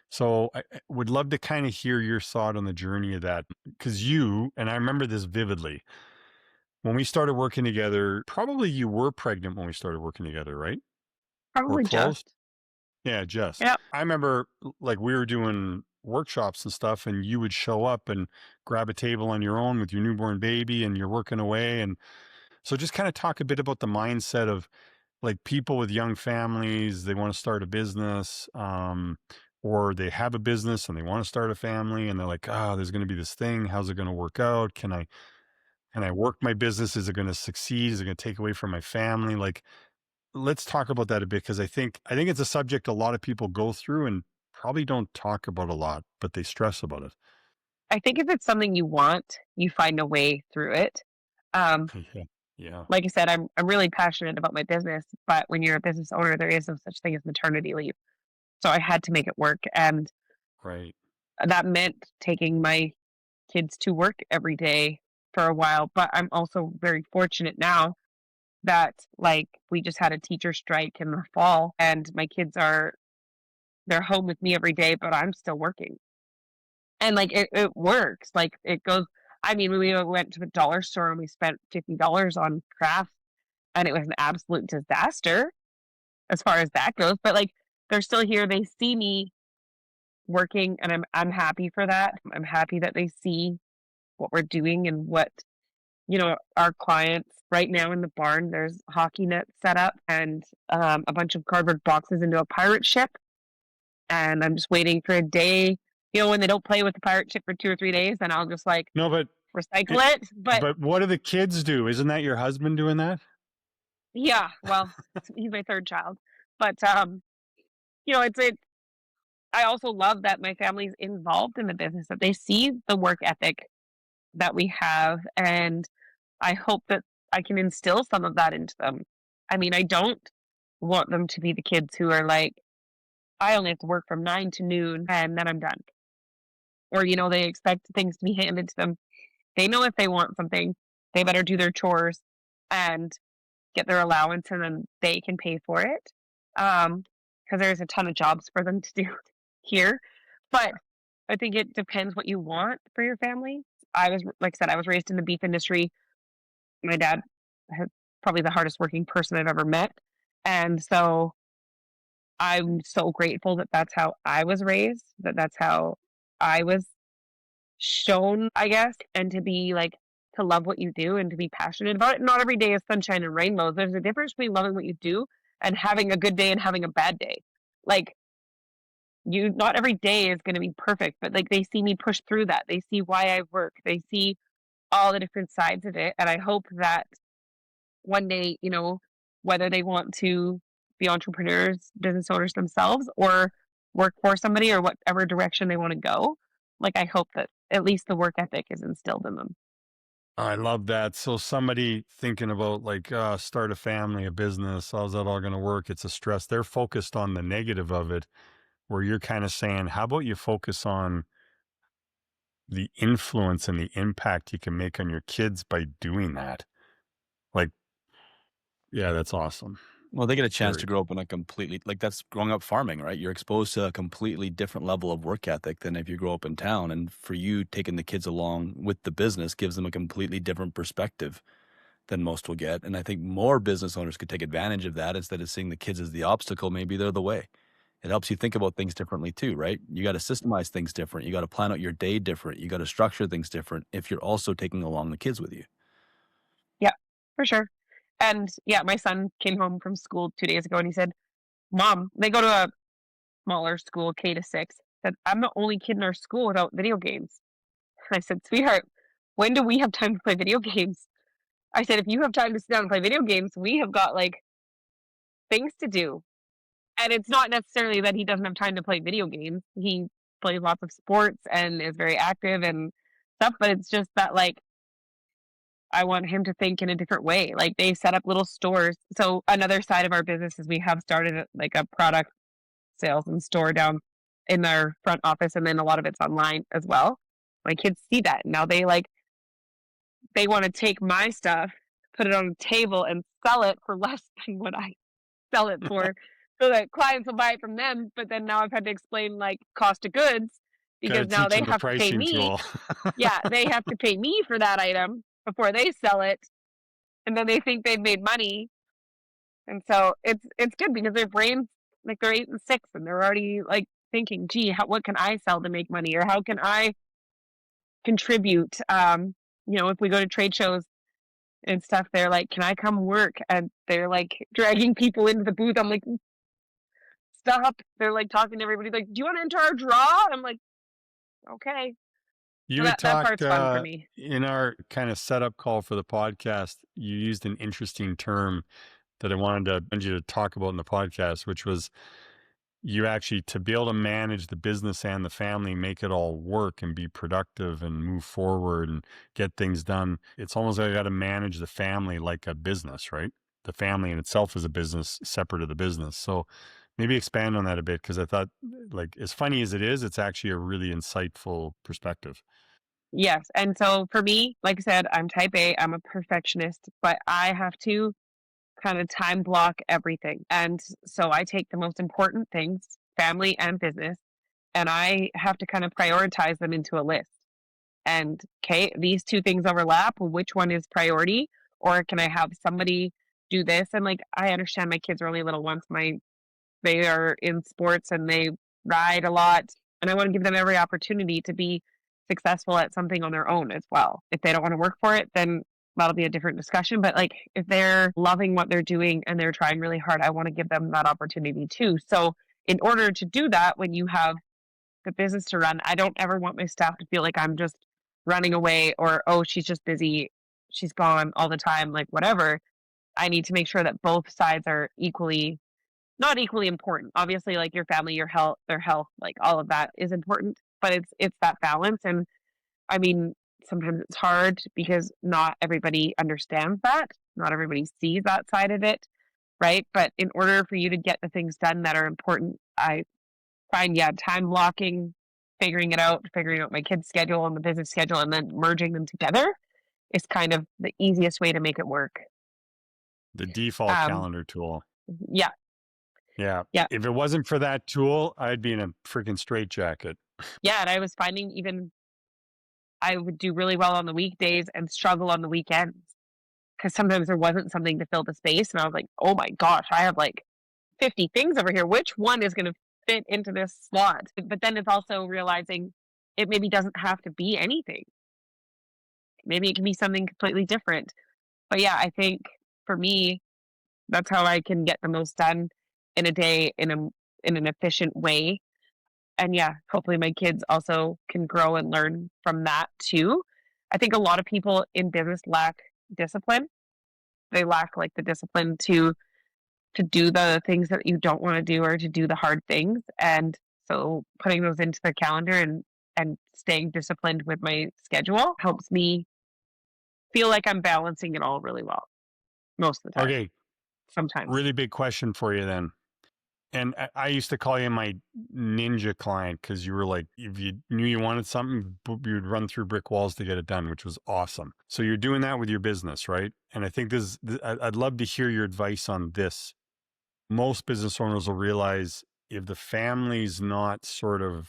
So I would love to kind of hear your thought on the journey of that. Because and I remember this vividly, when we started working together, probably you were pregnant when we started working together, right? Or Probably close? just. Yeah, just. Yep. I remember like we were doing workshops and stuff, and you would show up and grab a table on your own with your newborn baby, and you're working away. And so just kind of talk a bit about the mindset of like people with young families, they want to start a business, or they have a business and they want to start a family, and they're like, oh, there's going to be this thing. How's it going to work out? Can I work my business? Is it going to succeed? Is it going to take away from my family? Like, let's talk about that a bit because I think it's a subject a lot of people go through and probably don't talk about a lot, but they stress about it. I think if it's something you want, you find a way through it. Um, Yeah. Yeah. like I said, I'm really passionate about my business, but when you're a business owner, there is no such thing as maternity leave. So I had to make it work, and Right. that meant taking my kids to work every day for a while. But I'm also very fortunate now that like we just had a teacher strike in the fall, and my kids are they're home with me every day, but I'm still working. And, like, it works, like, it goes I mean, we went to a dollar store and we spent $50 on crafts, and it was an absolute disaster as far as that goes, but, like, they're still here, they see me working, and I'm happy for that. I'm happy that they see what we're doing and what, our clients right now in the barn, there's hockey nets set up and, a bunch of cardboard boxes into a pirate ship, and I'm just waiting for a day, when they don't play with the pirate ship for 2 or 3 days, then I'll just, like, No, but recycle it, it, but but what do the kids do? Isn't that your husband doing that? yeah, well, he's my 3rd child. But, I also love that my family's involved in the business, that they see the work ethic that we have, and I hope that I can instill some of that into them. I mean, I don't want them to be the kids who are like, "I only have to work from 9 to noon, and then I'm done." Or, they expect things to be handed to them. They know if they want something, they better do their chores and get their allowance, and then they can pay for it. Because there's a ton of jobs for them to do here. But I think it depends what you want for your family. Like I said, I was raised in the beef industry. My dad has probably the hardest working person I've ever met. And so I'm so grateful that that's how I was raised, that that's how I was shown, I guess, and to be like, to love what you do and to be passionate about it. Not every day is sunshine and rainbows. There's a difference between loving what you do and having a good day and having a bad day. Like, not every day is going to be perfect, but like they see me push through that. They see why I work. They see all the different sides of it. And I hope that one day, whether they want to be entrepreneurs, business owners themselves, or work for somebody or whatever direction they want to go, like I hope that at least the work ethic is instilled in them. I love that. So somebody thinking about like start a family, a business, how's that all going to work? It's a stress. They're focused on the negative of it, where you're kind of saying, how about you focus on the influence and the impact you can make on your kids by doing that? Like, yeah, that's awesome. Well, they get a chance to Very grow up in a completely like that's growing up farming, right? You're exposed to a completely different level of work ethic than if you grow up in town. And for you, taking the kids along with the business gives them a completely different perspective than most will get. And I think more business owners could take advantage of that instead of seeing the kids as the obstacle. Maybe they're the way. It helps you think about things differently too, right? You got to systemize things different. You got to plan out your day different. You got to structure things different if you're also taking along the kids with you. Yeah, for sure. And yeah, my son came home from school 2 days ago and he said, "Mom," they go to a smaller school, K to 6, said, "I'm the only kid in our school without video games." I said, "Sweetheart, when do we have time to play video games?" I said, "If you have time to sit down and play video games, we have got like things to do." And it's not necessarily that he doesn't have time to play video games. He plays lots of sports and is very active and stuff, but it's just that like I want him to think in a different way. Like they set up little stores. So another side of our business is we have started like a product sales and store down in our front office, and then a lot of it's online as well. My kids see that now. They want to take my stuff, put it on a table, and sell it for less than what I sell it for, so that clients will buy it from them. But then now I've had to explain like cost of goods got to because now teach they them the have to pay pricing me. tool. Yeah, they have to pay me for that item before they sell it, and then they think they've made money. And so it's good because their brains, like they're 8 and 6, and they're already like thinking, "Gee, what can I sell to make money, or how can I contribute?" If we go to trade shows and stuff, they're like, "Can I come work?" And they're like dragging people into the booth. I'm like, "Stop!" They're like talking to everybody, like, "Do you want to enter our draw?" I'm like, "Okay." You So had that talked part's fun for me. in our kind of setup call for the podcast. You used an interesting term that I wanted you to talk about in the podcast, which was you actually to be able to manage the business and the family, make it all work and be productive and move forward and get things done. It's almost like you got to manage the family like a business, right? The family in itself is a business separate of the business. So maybe expand on that a bit because I thought, like, as funny as it is, it's actually a really insightful perspective. Yes, and so for me, like I said, I'm type A. I'm a perfectionist, but I have to kind of time block everything. And so I take the most important things, family and business, and I have to kind of prioritize them into a list. And okay, these two things overlap. Which one is priority? Or can I have somebody do this? And like I understand my kids are only little ones. They are in sports and they ride a lot. And I want to give them every opportunity to be successful at something on their own as well. If they don't want to work for it, then that'll be a different discussion. But like if they're loving what they're doing and they're trying really hard, I want to give them that opportunity too. So in order to do that, when you have the business to run, I don't ever want my staff to feel like I'm just running away or, oh, she's just busy. She's gone all the time, like whatever. I need to make sure that both sides are equally not equally important. Obviously, like your family, your health, their health, like all of that is important, but it's that balance. And I mean, sometimes it's hard because not everybody understands that. Not everybody sees that side of it, right? But in order for you to get the things done that are important, I find, yeah, time blocking, figuring out my kids' schedule and the business schedule, and then merging them together is kind of the easiest way to make it work. The default Um, calendar tool. yeah, Yeah. yeah, If it wasn't for that tool, I'd be in a freaking straitjacket. yeah. And I was finding even I would do really well on the weekdays and struggle on the weekends because sometimes there wasn't something to fill the space, and I was like, oh my gosh, I have like 50 things over here. Which one is going to fit into this slot? But then it's also realizing it maybe doesn't have to be anything. Maybe it can be something completely different. But yeah, I think for me, that's how I can get the most done in a day in an efficient way. And yeah, hopefully my kids also can grow and learn from that too. I think a lot of people in business lack discipline. They lack like the discipline to do the things that you don't want to do or to do the hard things. And so putting those into the calendar and staying disciplined with my schedule helps me feel like I'm balancing it all really well most of the time. Okay. Sometimes. Really big question for you then. And I used to call you my ninja client because you were like, if you knew you wanted something, you'd run through brick walls to get it done, which was awesome. So you're doing that with your business, right? And I think I'd love to hear your advice on this. Most business owners will realize if the family's not sort of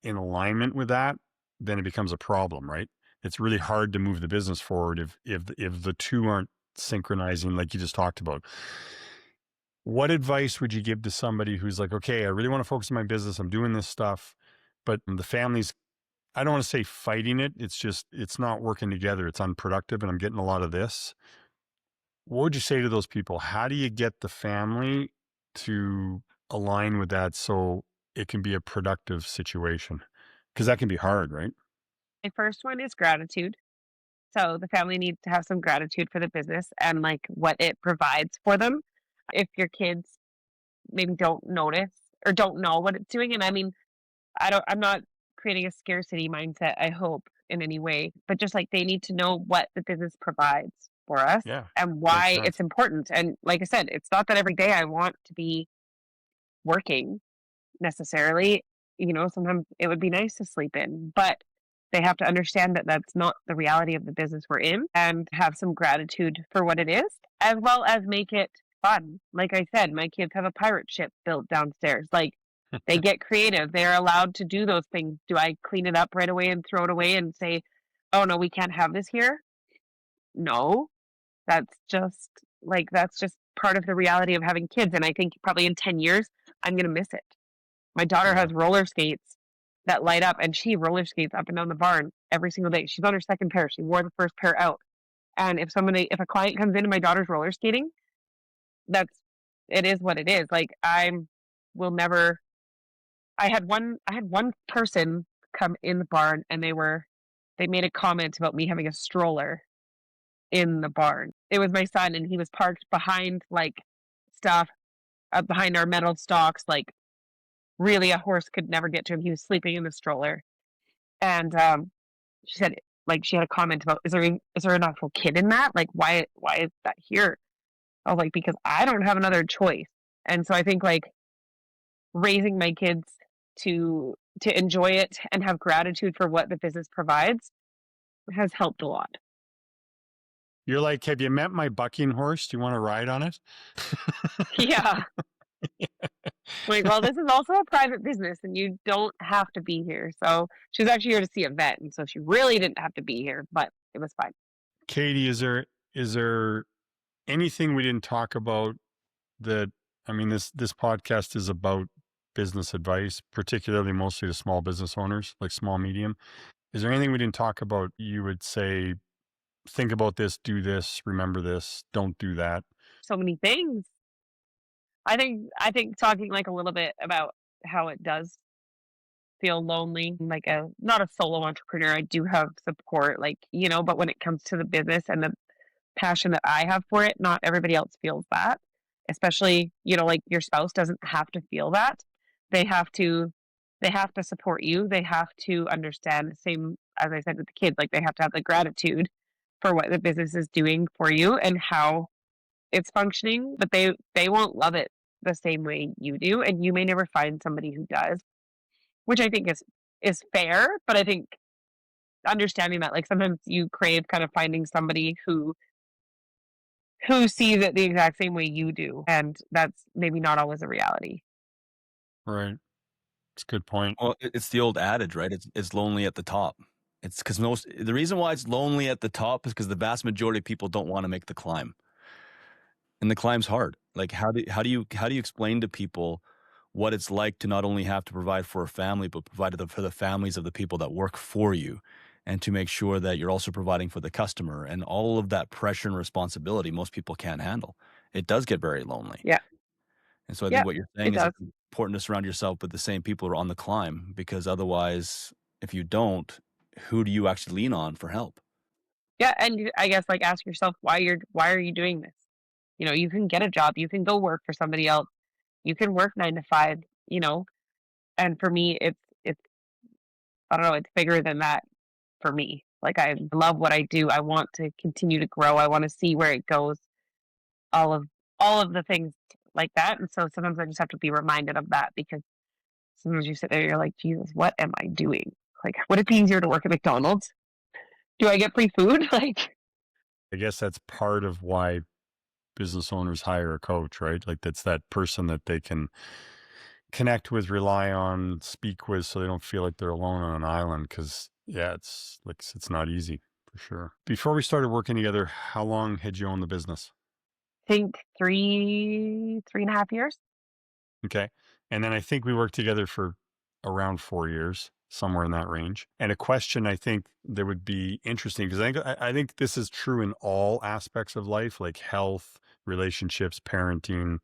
in alignment with that, then it becomes a problem, right? It's really hard to move the business forward if the two aren't synchronizing like you just talked about. What advice would you give to somebody who's like, okay, I really want to focus on my business. I'm doing this stuff, but the family's, I don't want to say fighting it. It's just, it's not working together. It's unproductive and I'm getting a lot of this. What would you say to those people? How do you get the family to align with that so it can be a productive situation? Because that can be hard, right? My first one is gratitude. So the family needs to have some gratitude for the business and like what it provides for them. If your kids maybe don't notice or don't know what it's doing, and I mean, I'm not creating a scarcity mindset, I hope in any way, but just like they need to know what the business provides for us Yeah, and makes why it's sense. important. And like I said, it's not that every day I want to be working necessarily. Sometimes it would be nice to sleep in, but they have to understand that that's not the reality of the business we're in and have some gratitude for what it is, as well as make it fun. Like I said, my kids have a pirate ship built downstairs. Like they get creative. They're allowed to do those things. Do I clean it up right away and throw it away and say, oh no, we can't have this here? No, that's just part of the reality of having kids. And I think probably in 10 years, I'm going to miss it. My daughter Yeah. has roller skates that light up, and she roller skates up and down the barn every single day. She's on her second pair. She wore the first pair out. And if a client comes into my daughter's roller skating, it is what it is. Like will never. I had one person come in the barn, and they made a comment about me having a stroller in the barn. It was my son, and he was parked behind like stuff behind our metal stocks, like really a horse could never get to him. He was sleeping in the stroller. And she said like she had a comment about is there an actual kid in that? Like why is that here? I was like, because I don't have another choice. And so I think like raising my kids to enjoy it and have gratitude for what the business provides has helped a lot. You're like, have you met my bucking horse? Do you want to ride on it? Yeah. Like, well, this is also a private business and you don't have to be here. So she was actually here to see a vet. And so she really didn't have to be here, but it was fine. Katie, is there anything we didn't talk about that, I mean, this podcast is about business advice, particularly mostly to small business owners, like small, medium. Is there anything we didn't talk about you would say, think about this, do this, remember this, don't do that? So many things. I think talking like a little bit about how it does feel lonely, like a not a solo entrepreneur. I do have support, like, but when it comes to the business and the passion that I have for it, not everybody else feels that. especially, like your spouse doesn't have to feel that. They have to they have to support you. They have to understand the same as I said with the kids, like they have to have the gratitude for what the business is doing for you and how it's functioning, but they won't love it the same way you do, and you may never find somebody who does, which I think is fair, but I think understanding that, like, sometimes you crave kind of finding somebody who sees it the exact same way you do, and that's maybe not always a reality. Right. It's a good point. Well, it's the old adage, right? It's lonely at the top. It's because the reason why it's lonely at the top is because the vast majority of people don't want to make the climb, and the climb's hard. Like, how do you explain to people what it's like to not only have to provide for a family, but provide for the families of the people that work for you, and to make sure that you're also providing for the customer, and all of that pressure and responsibility most people can't handle. It does get very lonely. Yeah. And so I think Yeah, what you're it saying is does. it's important to surround yourself with the same people who are on the climb, because otherwise, if you don't, who do you actually lean on for help? Yeah, and I guess, like, ask yourself why are you doing this? You can get a job, you can go work for somebody else, you can work 9 to 5, and for me, it's I don't know, it's bigger than that for me. Like, I love what I do, I want to continue to grow, I wanna see where it goes, all of all of the things like that, and so sometimes I just have to be reminded of that because sometimes you sit there, you're like, "Jesus, what am I doing? Like, would it be easier to work at McDonald's? Do I get free food?" Like, I guess that's part of why business owners hire a coach, right? Like that's that person that they can connect with, rely on, speak with, so they don't feel like they're alone on an island. Because yeah, it's like it's not easy for sure. Before we started working together, how long had you owned the business? think 3.5 years. Okay, and then I think we worked together for around 4 years, somewhere in that range. And a question I think that would be interesting because I think this is true in all aspects of life, like health, relationships, parenting,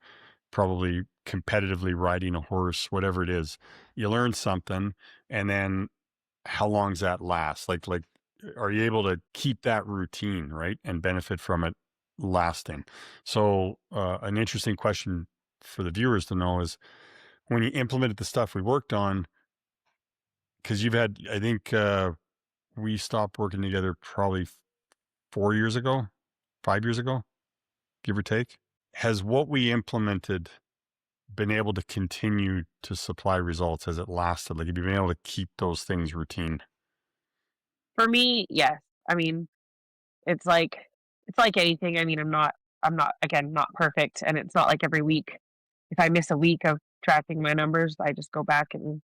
probably competitively riding a horse, whatever it is. You learn something, and then how long's that last? Like, are you able to keep that routine, right, and benefit from it lasting? So, an interesting question for the viewers to know is when you implemented the stuff we worked on, because you've had, I think, we stopped working together probably 4 years ago, 5 years ago, give or take. Has what we implemented been able to continue to supply results as it lasted? Like, have you been able to keep those things routine? For me, yes. I mean, it's like it's like anything. I mean, I'm not again not perfect, and it's not like every week. If I miss a week of tracking my numbers, I just go back and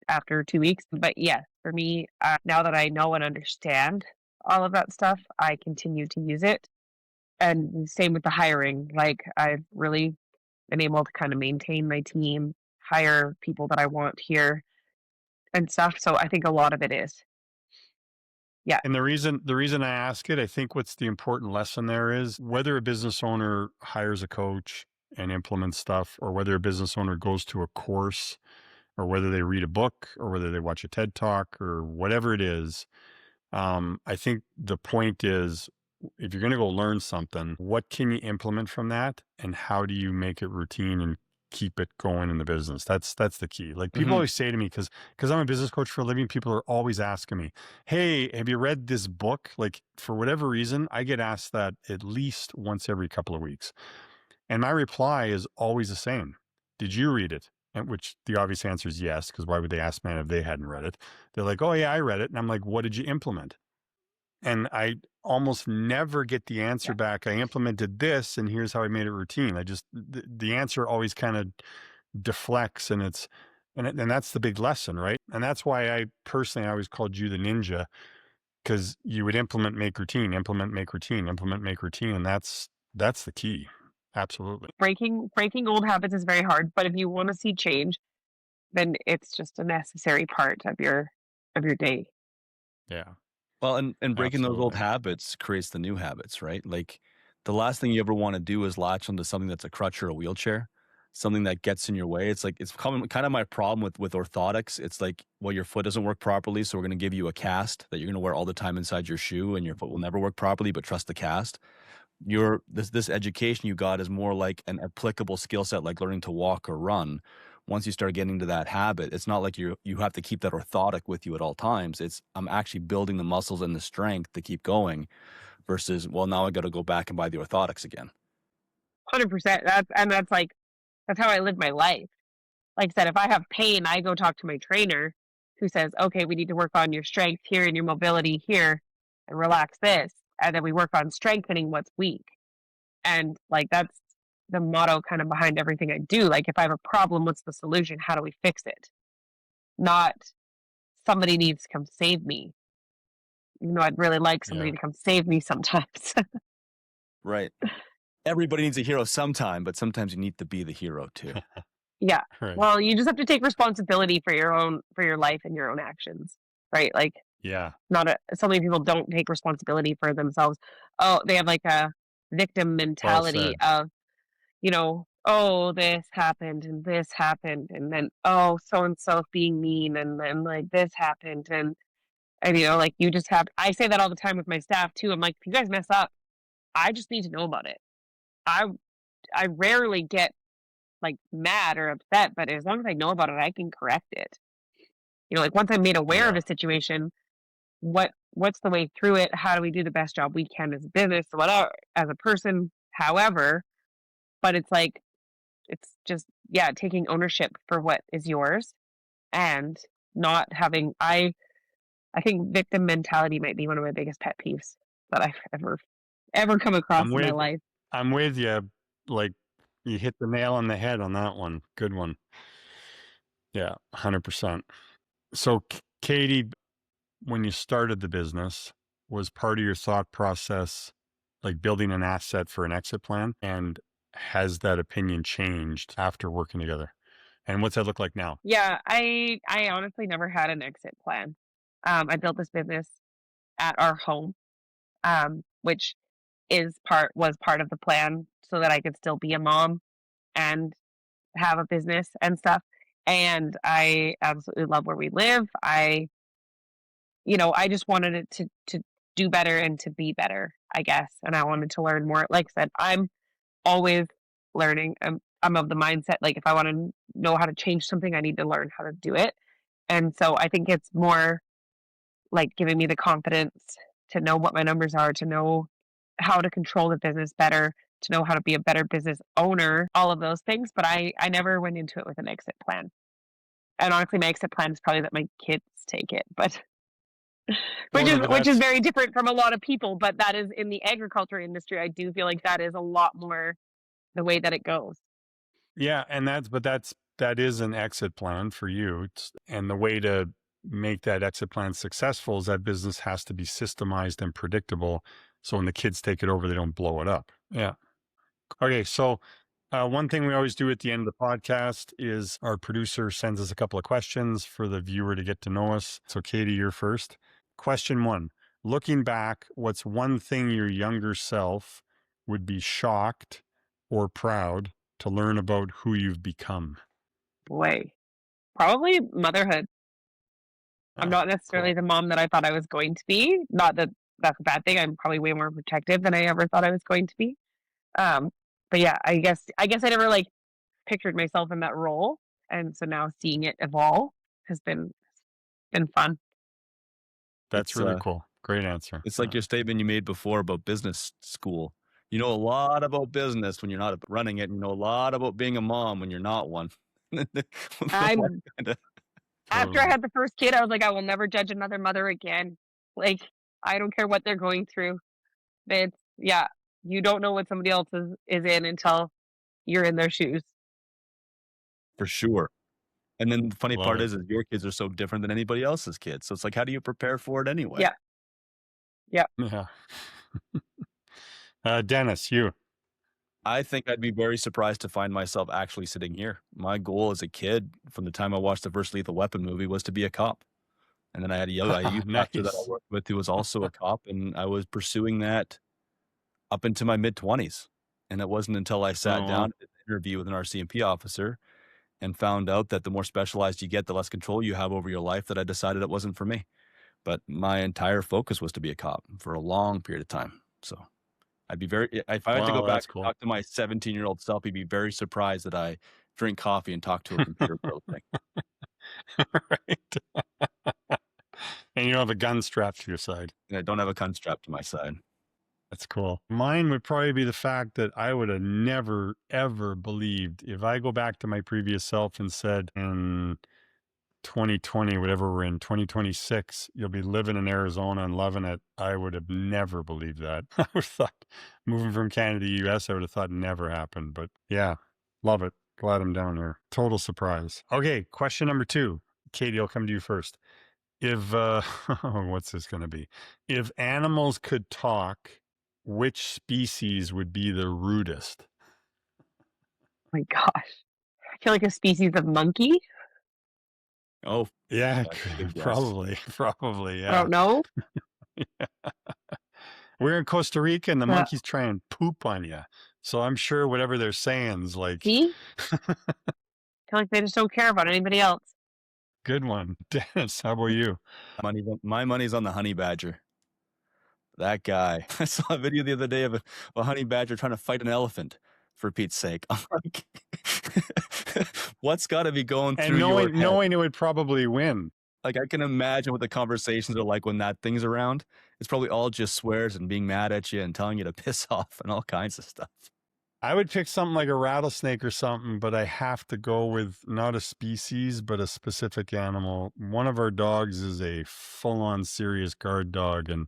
after 2 weeks. But yes, for me, now that I know and understand all of that stuff, I continue to use it. And same with the hiring. Like I've really been able to kind of maintain my team, hire people that I want here and stuff. So I think a lot of it is. Yeah. And the reason I ask it, I think what's the important lesson there is whether a business owner hires a coach and implements stuff, or whether a business owner goes to a course, or whether they read a book, or whether they watch a TED talk, or whatever it is. I think the point is, if you're going to go learn something, what can you implement from that, and how do you make it routine and keep it going in the business? That's the key. Like people Mhm. always say to me, because I'm a business coach for a living, people are always asking me, "Hey, have you read this book?" Like for whatever reason, I get asked that at least once every couple of weeks, and my reply is always the same: "Did you read it?" And which the obvious answer is yes, because why would they ask me if they hadn't read it? They're like, "Oh yeah, I read it," and I'm like, "What did you implement?" And I almost never get the answer Yeah. back. I implemented this and here's how I made it routine. The answer always kind of deflects, and and that's the big lesson, right? And that's why I personally, I always called you the ninja, because you would implement, make routine, implement, make routine, implement, make routine. And that's the key. Absolutely. Breaking old habits is very hard, but if you want to see change, then it's just a necessary part of your day. Yeah, Well, and breaking those old absolutely. habits creates the new habits, right? Like, the last thing you ever wanna do is latch onto something that's a crutch or a wheelchair, something that gets in your way. It's like it's common kinda my problem with orthotics. It's like, well, your foot doesn't work properly, so we're gonna give you a cast that you're gonna wear all the time inside your shoe, and your foot will never work properly, but trust the cast. this education you got is more like an applicable skill set, like learning to walk or run. Once you start getting to that habit, it's not like you have to keep that orthotic with you at all times. It's I'm actually building the muscles and the strength to keep going versus, well, now I got to go back and buy the orthotics again. 100%. That's how I live my life. Like I said, if I have pain, I go talk to my trainer who says, okay, we need to work on your strength here and your mobility here and relax this. And then we work on strengthening what's weak. And like that's the motto kind of behind everything I do. Like if I have a problem, what's the solution? How do we fix it? Not somebody needs to come save me. Even though I'd really like somebody Yeah. to come save me sometimes. Right. Everybody needs a hero sometime, but sometimes you need to be the hero too. Yeah. Right. Well, you just have to take responsibility for your life and your own actions, right? Like Yeah. so many people don't take responsibility for themselves. Oh, they have like a victim Well mentality said. of, oh, this happened and then oh, so and so being mean and then like this happened and like you just have I say that all the time with my staff too. I'm like, if you guys mess up, I just need to know about it. I I rarely get like mad or upset, but as long as I know about it, I can correct it. Like once I'm made aware of Yeah. a situation, what's the way through it? How do we do the best job we can as a business, whatever, as a person, however. But it's like it's just taking ownership for what is yours and not having I think victim mentality might be one of my biggest pet peeves that I've ever come across I'm in my with life. I'm with you. Like you hit the nail on the head on that one. Good one. Yeah, 100%. So Katie, when you started the business, was part of your thought process like building an asset for an exit plan? And has that opinion changed after working together? And what's that look like now? Yeah, I honestly never had an exit plan. I built this business at our home, which was part of the plan so that I could still be a mom and have a business and stuff. And I absolutely love where we live. I just wanted it to do better and to be better, I guess. And I wanted to learn more. Like I said, I'm always learning. I'm of the mindset like if I want to know how to change something, I need to learn how to do it. And so I think it's more like giving me the confidence to know what my numbers are, to know how to control the business better, to know how to be a better business owner, all of those things. But I never went into it with an exit plan. And honestly, my exit plan is probably that my kids take it, but Well, no, but which is that's very different from a lot of people. But that is in the agriculture industry. I do feel like that is a lot more the way that it goes. yeah, and that is an exit plan for you. And the way to make that exit plan successful is that business has to be systemized and predictable. So when the kids take it over, they don't blow it up. Yeah. Okay. So one thing we always do at the end of the podcast is our producer sends us a couple of questions for the viewer to get to know us. So Katie, you're first. Question 1, looking back, what's one thing your younger self would be shocked or proud to learn about who you've become? Boy, probably motherhood. I'm Ah, not necessarily cool. the mom that I thought I was going to be. Not that that's a bad thing. I'm probably way more protective than I ever thought I was going to be. Um, but yeah, I guess I never like pictured myself in that role, and so now seeing it evolve has been fun. That's It's really cool. Great answer. it's like your statement you made before about business school. You know a lot about business when you're not running it, and you know a lot about being a mom when you're not one. I'm Kinda After I Totally. had the first kid, I was like, I will never judge another mother again. Like I don't care what they're going through. It's you don't know what somebody else is in until you're in their shoes. for sure. And then the funny Love part it. is your kids are so different than anybody else's kids. So it's like, how do you prepare for it anyway? Yeah, yeah. Yeah. Dennis, you. I think I'd be very surprised to find myself actually sitting here. My goal as a kid, from the time I watched the first Lethal Weapon movie, was to be a cop. And then I had a youth pastor that I Nice. worked with who was also a cop, and I was pursuing that up into my mid-20s. And it wasn't until I Oh, sat down wow. and did an interview with an RCMP officer and found out that the more specialized you get, the less control you have over your life, that I decided it wasn't for me. But my entire focus was to be a cop for a long period of time. So I'd be very if I had to go Wow, back that's and cool. talk to my 17-year-old self, he'd be very surprised that I drink coffee and talk to a computer for a living. Right. And you don't have a gun strapped to your side. And I don't have a gun strapped to my side. That's cool. Mine would probably be the fact that I would have never, ever believed if I go back to my previous self and said in 2020, whatever we're in, 2026, you'll be living in Arizona and loving it. I would have never believed that. I would have thought moving from Canada to the US, I would have thought never happened. But yeah, love it. Glad I'm down here. Total surprise. Okay, question number 2. Katie, I'll come to you first. If, what's this going to be? If animals could talk, which species would be the rudest? Oh my gosh. I feel like a species of monkey. Oh, Yeah, that's a good guess. probably, I yeah. don't know. We're in Costa Rica and the Yeah. monkeys try and poop on you. So I'm sure whatever they're saying is like, See? I feel like they just don't care about anybody else. good one. Dennis, how about you? My money's on the honey badger. That guy. I saw a video the other day of a honey badger trying to fight an elephant, for Pete's sake. I'm like, what's got to be going And through your head? knowing it would probably win. Like, I can imagine what the conversations are like when that thing's around. It's probably all just swears and being mad at you and telling you to piss off and all kinds of stuff. I would pick something like a rattlesnake or something, but I have to go with not a species, but a specific animal. One of our dogs is a full-on serious guard dog, and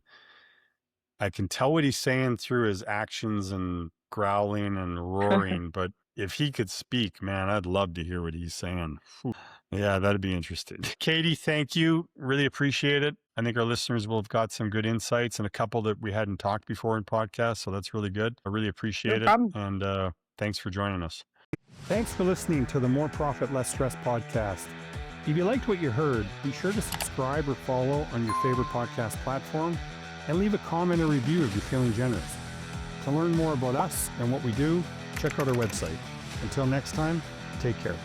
I can tell what he's saying through his actions and growling and roaring, but if he could speak, man, I'd love to hear what he's saying. Whew. Yeah, that'd be interesting. Katie, thank you. Really appreciate it. I think our listeners will have got some good insights and a couple that we hadn't talked before in podcasts, so that's really good. I really appreciate it. problem. And thanks for joining us. Thanks for listening to the More Profit, Less Stress podcast. If you liked what you heard, be sure to subscribe or follow on your favorite podcast platform and leave a comment or review if you're feeling generous. To learn more about us and what we do, check out our website. Until next time, take care.